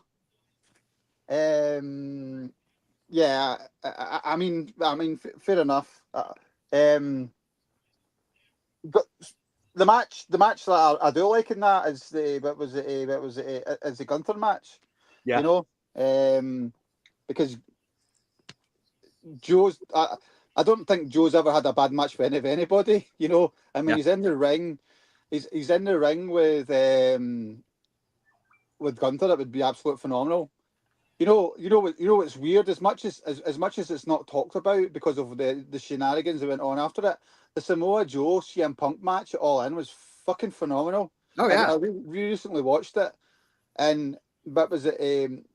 Yeah, I mean, fair enough. But the match that I do like in that is the Gunther match. Yeah. You know, because Joe's. I don't think Joe's ever had a bad match with anybody. You know, I mean, Yeah. he's in the ring. He's in the ring with Gunther. It would be absolutely phenomenal. You know what's weird? As much as it's not talked about because of the shenanigans that went on after it, the Samoa Joe CM Punk match at All In was fucking phenomenal. Oh yeah, I recently watched it, and but was it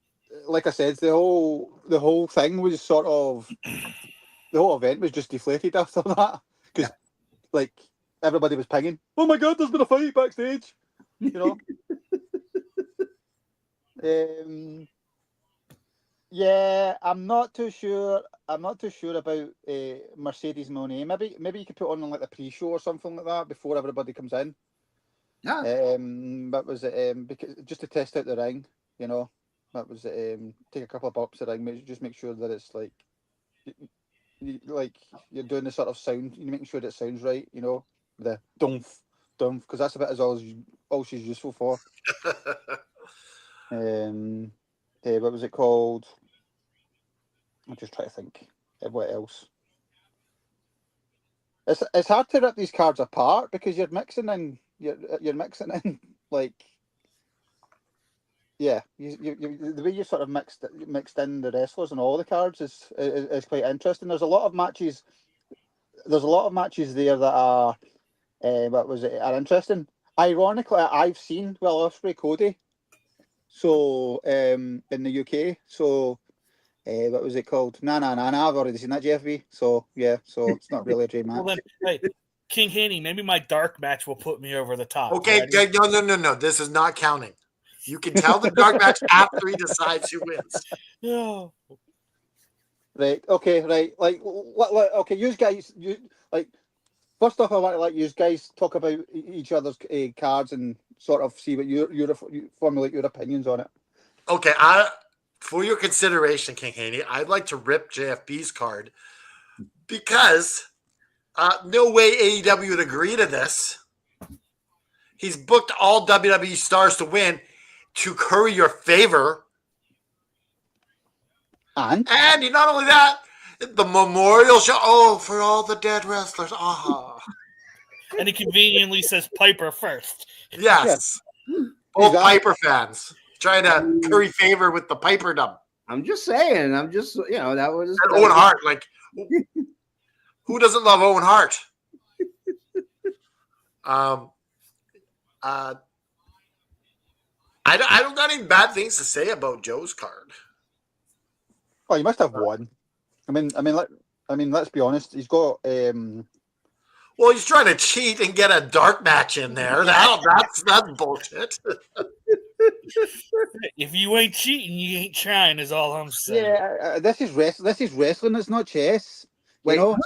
like I said, the whole thing was sort of the whole event was just deflated after that because like everybody was pinging. Oh my god, there's been a fight backstage, you know. Yeah, I'm not too sure. I'm not too sure about Mercedes Monet. Maybe you could put on like the pre-show or something like that before everybody comes in. Yeah. That was it. Because just to test out the ring, you know. That was it. Take a couple of bumps of the ring. Just make sure that it's like, like you're doing the sort of sound. You're making sure that it sounds right. You know, the dump, because that's about as all she's useful for. What was it called? I'm just trying to think of what else. It's hard to rip these cards apart because you're mixing in like the way you sort of mixed in the wrestlers and all the cards is quite interesting. There's a lot of matches. There's a lot of matches there that are are interesting. Ironically, I've seen Will Ospreay Cody. So in the UK, so what was it called? Nah. I've already seen that, JFB. So yeah, so it's not really a dream match. Well then, hey, King Haney, maybe my dark match will put me over the top. Okay, no. This is not counting. You can tell the dark match after he decides who wins. No. Right. Okay. Right. Like. Okay. You guys. First off, I want to let you guys talk about each other's cards and sort of see what you formulate your opinions on it. Okay, for your consideration, King Haney, I'd like to rip JFB's card because no way AEW would agree to this. He's booked all WWE stars to win to curry your favor. And not only that, the memorial show, for all the dead wrestlers. And he conveniently says Piper first. Yes. Yeah. Both Piper fans trying to curry favor with the Piperdom. I'm just saying. That was And Owen Hart. Like, who doesn't love Owen Hart? I don't got any bad things to say about Joe's card. Oh, you must have one. I mean, let's be honest. He's got. Well, he's trying to cheat and get a dark match in there. That's bullshit. If you ain't cheating, you ain't trying. Is all I'm saying. Yeah, this is wrestling. It's not chess. Wait, you know?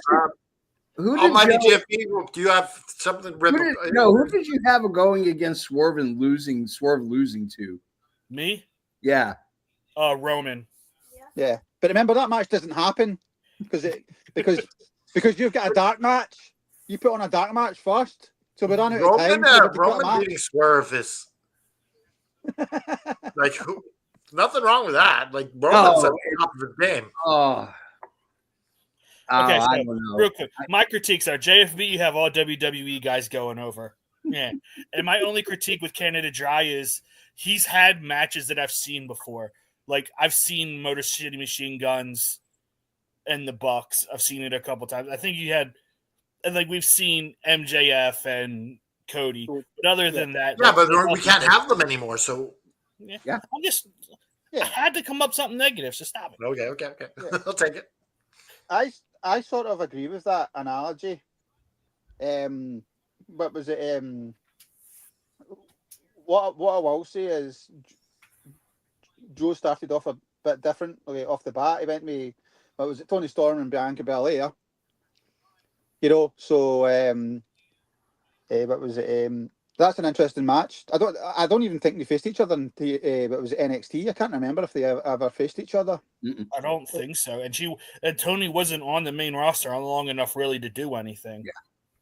who did Almighty Joe, JFB, do you have something? who did you have going against Swerve losing to? Me? Yeah. Roman. Yeah, but remember that match doesn't happen because you've got a dark match. You put on a dark match first, so we're on out of time. Roman beating Swerve is like nothing wrong with that. Like Roman's at the top of the game. Okay, so I don't know. real quick, my critiques are JFB. You have all WWE guys going over. Yeah, and my only critique with Canada Dry is he's had matches that I've seen before. Like I've seen Motor City Machine Guns and the Bucks. I've seen it a couple times. I think you had, and like we've seen MJF and Cody. But other than that, yeah, but we can't have them anymore. So yeah. I'm just. I had to come up something negative, so stop it. Okay. Yeah. I'll take it. I sort of agree with that analogy. What was it? What I will say is Joe started off a bit different off the bat. He went with was it Tony Storm and Bianca Belair? You know, so what was it? That's an interesting match. I don't even think they faced each other in what was it, NXT. I can't remember if they ever faced each other. I don't think so. And Tony wasn't on the main roster long enough really to do anything.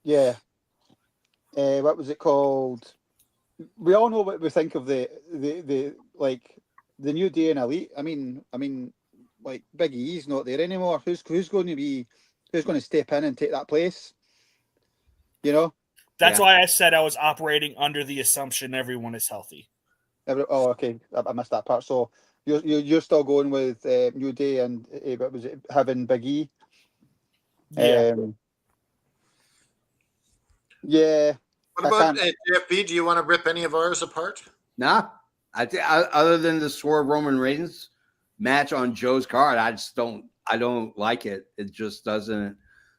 Yeah. What was it called? We all know what we think of the New Day and Elite. I mean, like Big E's not there anymore. Who's going to step in and take that place? You know. That's why I said I was operating under the assumption everyone is healthy. Okay. I missed that part. So you're still going with New Day and what was it, having Big E? Yeah. Yeah. What about JFB? Do you want to rip any of ours apart? Nah. Other than the Swerve Roman Reigns match on Joe's card, I don't like it. It just doesn't.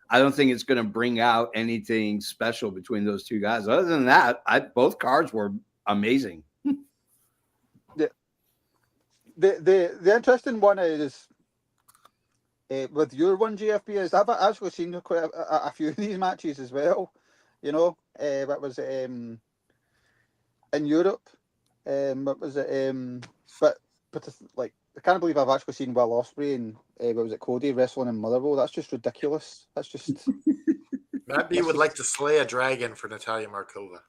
I don't think it's going to bring out anything special between those two guys. Other than that, both cards were amazing. the interesting one is with your one, GFP, is I've actually seen quite a few of these matches as well. You know, that was in Europe. What was it? But like I can't believe I've actually seen Will Ospreay and what was it, Cody wrestling in Motherwell. That's just ridiculous. That's just. Matt B would like to slay a dragon for Natalia Markova.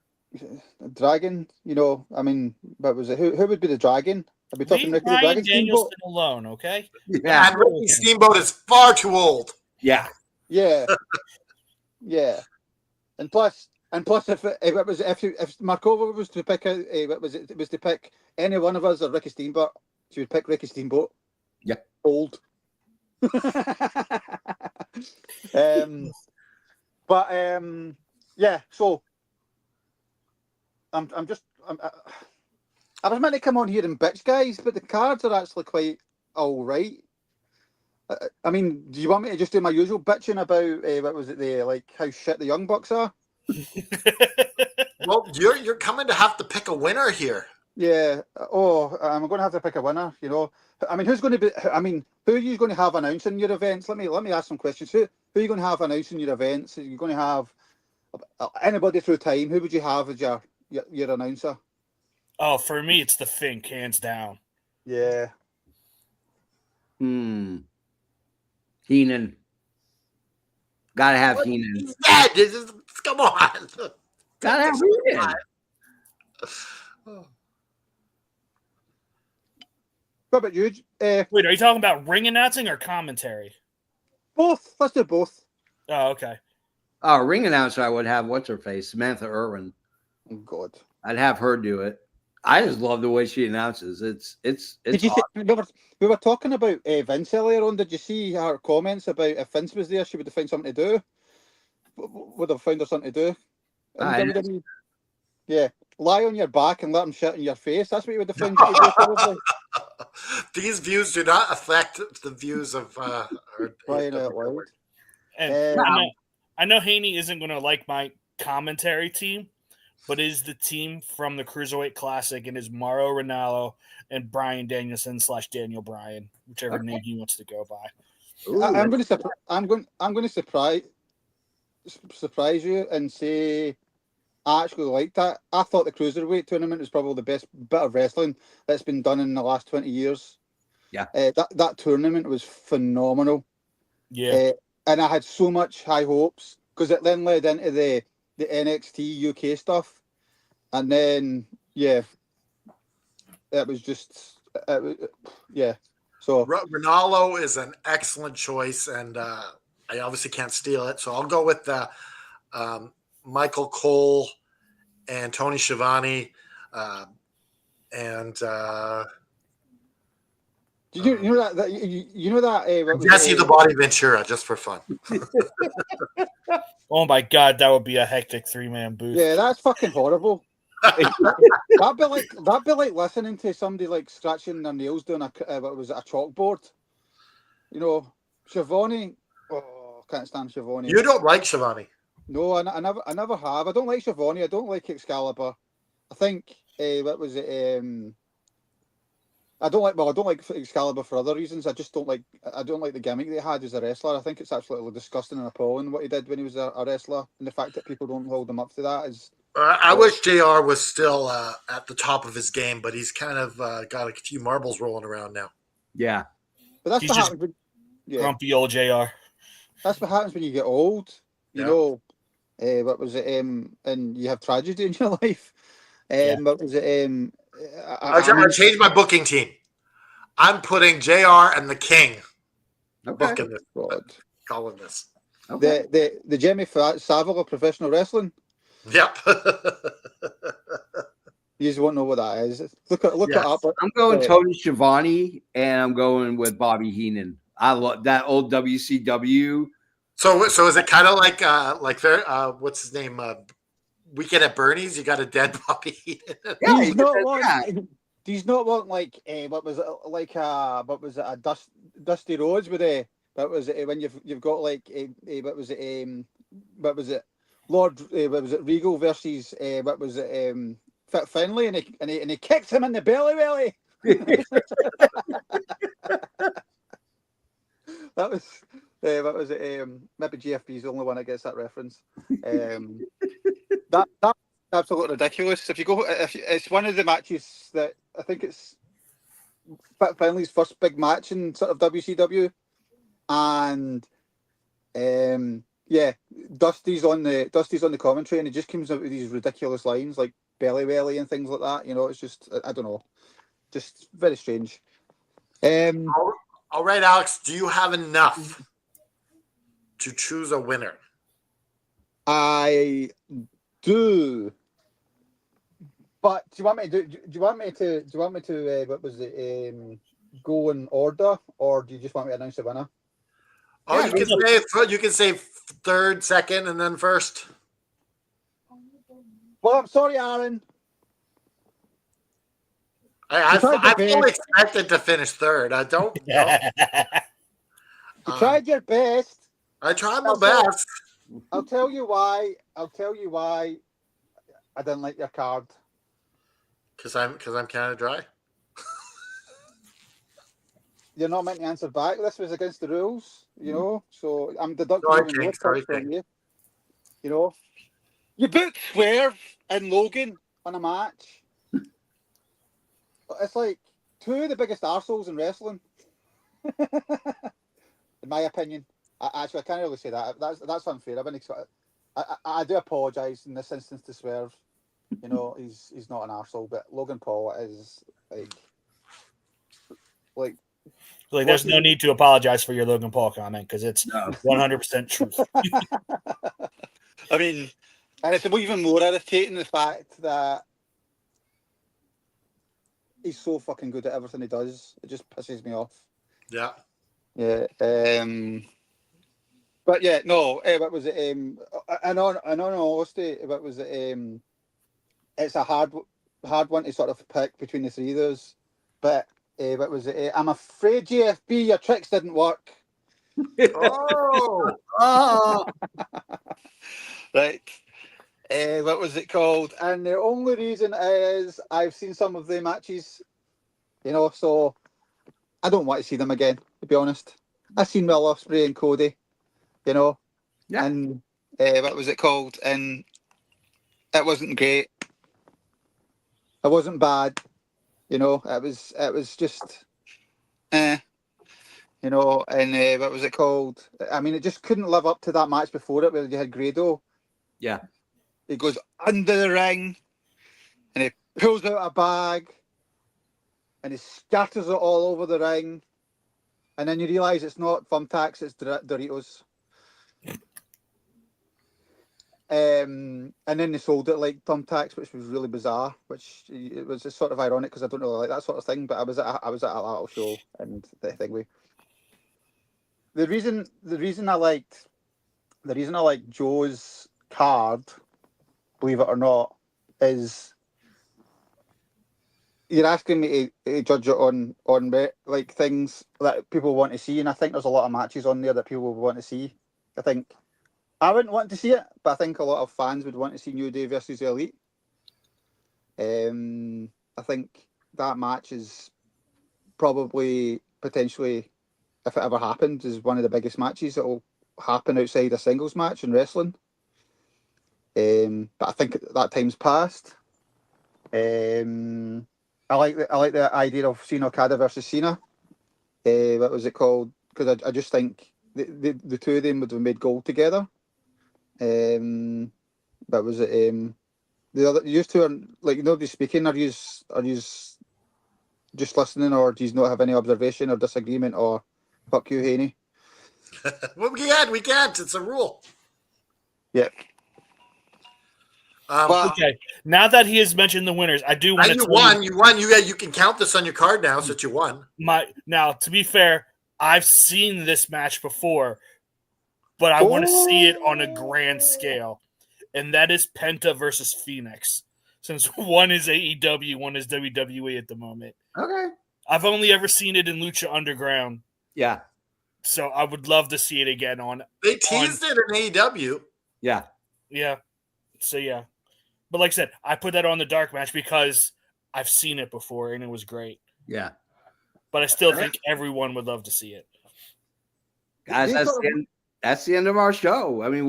Dragon, you know, I mean, what was it? Who would be the dragon? Are we talking Leave Ricky the Ryan Dragon Danielson Steamboat? alone, okay? Yeah. And Ricky Steamboat is far too old. Yeah. Yeah, yeah. And plus, if Markova was to pick out, what was it? It was to pick any one of us or Ricky Steamboat. She would pick Ricky Steamboat. Yeah. Old. Yeah. So I was meant to come on here and bitch, guys, but the cards are actually quite all right. I mean, do you want me to just do my usual bitching about what was it? Like how shit the Young Bucks are? Well, you're coming to have to pick a winner here. Yeah. Oh, I'm going to have to pick a winner. You know, I mean, who's going to be? I mean, who are you going to have announcing your events? Let me ask some questions. Who are you going to have announcing your events? Are you going to have anybody through time? Who would you have as your announcer? Oh, for me, it's the Fink, hands down. Yeah. Heenan. Gotta have Heenan. He's dead. Come on. Gotta have Heenan. What about you? Wait, are you talking about ring announcing or commentary? Both. Let's do both. Oh, okay. Ring announcer, I would have what's her face, Samantha Irwin. Oh God. I'd have her do it. I just love the way she announces. It's Did you awesome. see, we were talking about Vince earlier on. Did you see her comments about if Vince was there, she would have found something to do? Would have found her something to do? WWE? Yeah. Lie on your back and let him shit in your face. That's what you would have found you to do, probably. These views do not affect the views of Crying out loud. And I know Haney isn't going to like my commentary team, but is the team from the Cruiserweight Classic and is Mauro Ranallo and Brian Danielson / Daniel Bryan, whichever name he wants to go by. Ooh, I'm going to surprise you and say I actually liked that. I thought the Cruiserweight tournament was probably the best bit of wrestling that's been done in the last 20 years. Yeah. That tournament was phenomenal. Yeah. And I had so much high hopes because it then led into the NXT UK stuff. And then, yeah, it was just, yeah. So Ronaldo is an excellent choice, and I obviously can't steal it. So I'll go with Michael Cole and Tony Schiavone, and you know that Jesse the Body Ventura, just for fun. Oh my God, that would be a hectic 3-man booth. Yeah, that's fucking horrible. that'd be like listening to somebody like scratching their nails doing a chalkboard. You know, Schiavone. Oh, can't stand Schiavone. You don't like Schiavone? No, I never have. I don't like Schiavone. I don't like Excalibur. I think what was it? I don't like Excalibur for other reasons. I don't like the gimmick they had as a wrestler. I think it's absolutely disgusting and appalling what he did when he was a wrestler, and the fact that people don't hold him up to that is. I wish JR was still at the top of his game, but he's kind of got a few marbles rolling around now. Yeah, but that's He's what just happens. grumpy old JR. That's what happens when you get old. You know, what was it? And you have tragedy in your life. What was it? I changed my booking team. I'm putting JR and the King. Booking this. God. Calling this. okay. The Jimmy Savile of professional wrestling. Yep. You just won't know what that is. Look it up. I'm going Tony Schiavone, and I'm going with Bobby Heenan. I love that old WCW. So is it kind of like what's his name? Weekend at Bernie's. You got a dead Bobby Heenan. Yeah, He's not want like what was it a Dusty Rhodes with what was it when you've got like what was it Lord what was it Regal versus what was it Fit Finlay and he kicked him in the belly. That was what was it? Maybe GFB is the only one that gets that reference. That's absolutely ridiculous. If it's one of the matches that I think it's Finley's first big match in sort of WCW, and yeah, Dusty's on the commentary, and he just comes out with these ridiculous lines like belly welly and things like that. You know, it's just I don't know, just very strange. All right, Alex, do you have enough to choose a winner? I do. But do you want me to what was it? Go in order, or do you just want me to announce the winner? Oh, you can say third, second, and then first. Well, I'm sorry, Aaron. I fully expected to finish third. I don't know. You tried your best. I tried my best. I'll tell you why. I didn't like your card. Because I'm kind of dry. You're not meant to answer back. This was against the rules, you know. So I'm deducting Sorry, from you. You know, you booked Swerve and Logan on a match. It's like two of the biggest arseholes in wrestling, in my opinion. I can't really say that. That's unfair. I do apologise in this instance to Swerve. You know, he's not an arsehole, but Logan Paul is like there's no need to apologize for your Logan Paul comment because it's 100% truth. I mean, and it's even more irritating the fact that he's so fucking good at everything he does. It just pisses me off. Yeah. Yeah. But yeah, no. What was it? And on honesty, what was it? It's a hard one to sort of pick between the three of those. But what was it? I'm afraid GFB, your tricks didn't work. Oh. Right. What was it called? And the only reason is I've seen some of the matches, you know, so I don't want to see them again, to be honest. I've seen Will Ospreay and Cody, you know. Yeah. And what was it called? And it wasn't great. It wasn't bad, you know. It was just, you know. And what was it called? I mean, it just couldn't live up to that match before it, where you had Grado. Yeah. He goes under the ring, and he pulls out a bag, and he scatters it all over the ring, and then you realise it's not thumbtacks, it's Doritos. And then they sold it like thumbtacks, which was really bizarre. Which it was just sort of ironic because I don't really like that sort of thing. But I was at a little show, and the thing the reason I liked Joe's card, believe it or not, is you're asking me to judge it on like things that people want to see, and I think there's a lot of matches on there that people would want to see. I think I wouldn't want to see it, but I think a lot of fans would want to see New Day versus the Elite. I think that match is probably potentially, if it ever happens, is one of the biggest matches that will happen outside a singles match in wrestling. But I think that time's passed. I like the idea of Cena Okada versus Cena. What was it called? Because I just think the two of them would have made gold together. But was it the other? You two are like nobody's speaking. Are you just listening, or do you not have any observation or disagreement, or fuck you, Haney? Well, we can't. It's a rule. Yeah. Okay. Now that he has mentioned the winners, I do want to. You won. You can count this on your card now, since you won. Now, to be fair, I've seen this match before, but I want to see it on a grand scale, and that is Penta versus Phoenix. Since one is AEW, one is WWE at the moment. Okay. I've only ever seen it in Lucha Underground. Yeah. So I would love to see it again on. They teased it in AEW. Yeah. Yeah. So yeah. But like I said, I put that on the dark match because I've seen it before and it was great. Yeah. But I still think everyone would love to see it. Guys, that's the end of our show. I mean,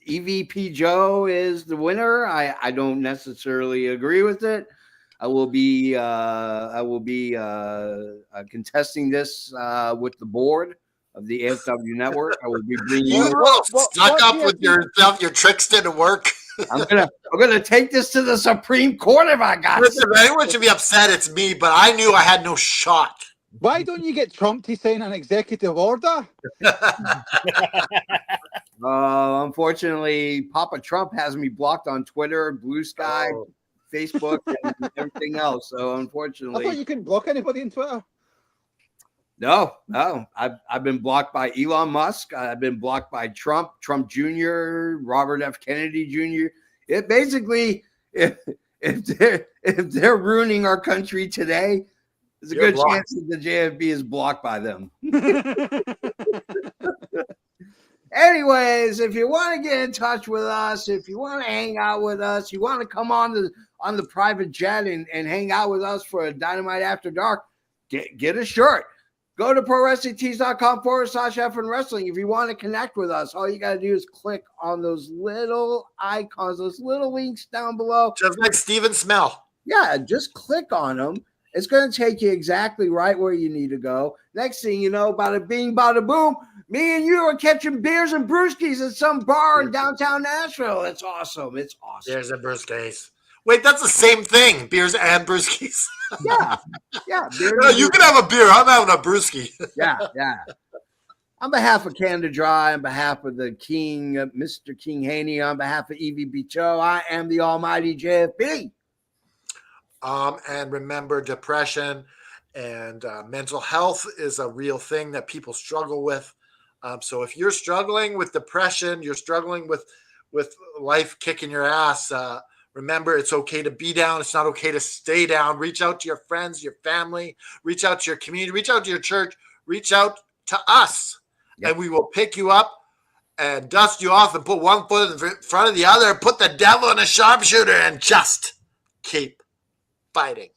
EVP Joe is the winner. I don't necessarily agree with it. I will be contesting this with the board of the AFW network. I will be bringing You little stuck up with yourself. Your tricks didn't work. I'm gonna take this to the Supreme Court if I got Listen, if anyone should be upset, it's me. But I knew I had no shot. Why don't you get Trump to sign an executive order? Unfortunately, Papa Trump has me blocked on Twitter, Blue Sky, Facebook, and everything else. So unfortunately, I thought you couldn't block anybody on Twitter. No. I've been blocked by Elon Musk. I've been blocked by Trump Jr., Robert F. Kennedy Jr. It basically, if they're ruining our country today, there's a good chance that the JFB is blocked by them. Anyways, if you want to get in touch with us, if you want to hang out with us, you want to come on the private jet and hang out with us for a Dynamite After Dark, get a shirt. Go to ProWrestlingTees.com/FN Wrestling. If you want to connect with us, all you got to do is click on those little icons, those little links down below. Just like Steven Smell. Yeah, just click on them. It's going to take you exactly right where you need to go. Next thing you know, bada bing, bada boom, me and you are catching beers and brewskis at some bar in downtown Nashville. It's awesome. It's awesome. Beers and brewskis. Wait, that's the same thing. Beers and brewskis. Yeah. No, you can have a beer. I'm having a brewski. Yeah. On behalf of Canada Dry, on behalf of the King, Mr. King Haney, on behalf of EVP Joe, I am the almighty JFB. And remember, depression and mental health is a real thing that people struggle with. So if you're struggling with depression, you're struggling with life kicking your ass, remember, it's okay to be down. It's not okay to stay down. Reach out to your friends, your family. Reach out to your community. Reach out to your church. Reach out to us. Yep. And we will pick you up and dust you off and put one foot in front of the other and put the devil in a sharpshooter and just keep fighting.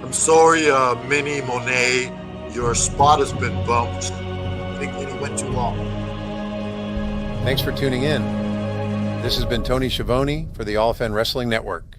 I'm sorry, Minnie Monet, your spot has been bumped. I think Minnie went too long. Thanks for tuning in. This has been Tony Schiavone for the All FN Wrestling Network.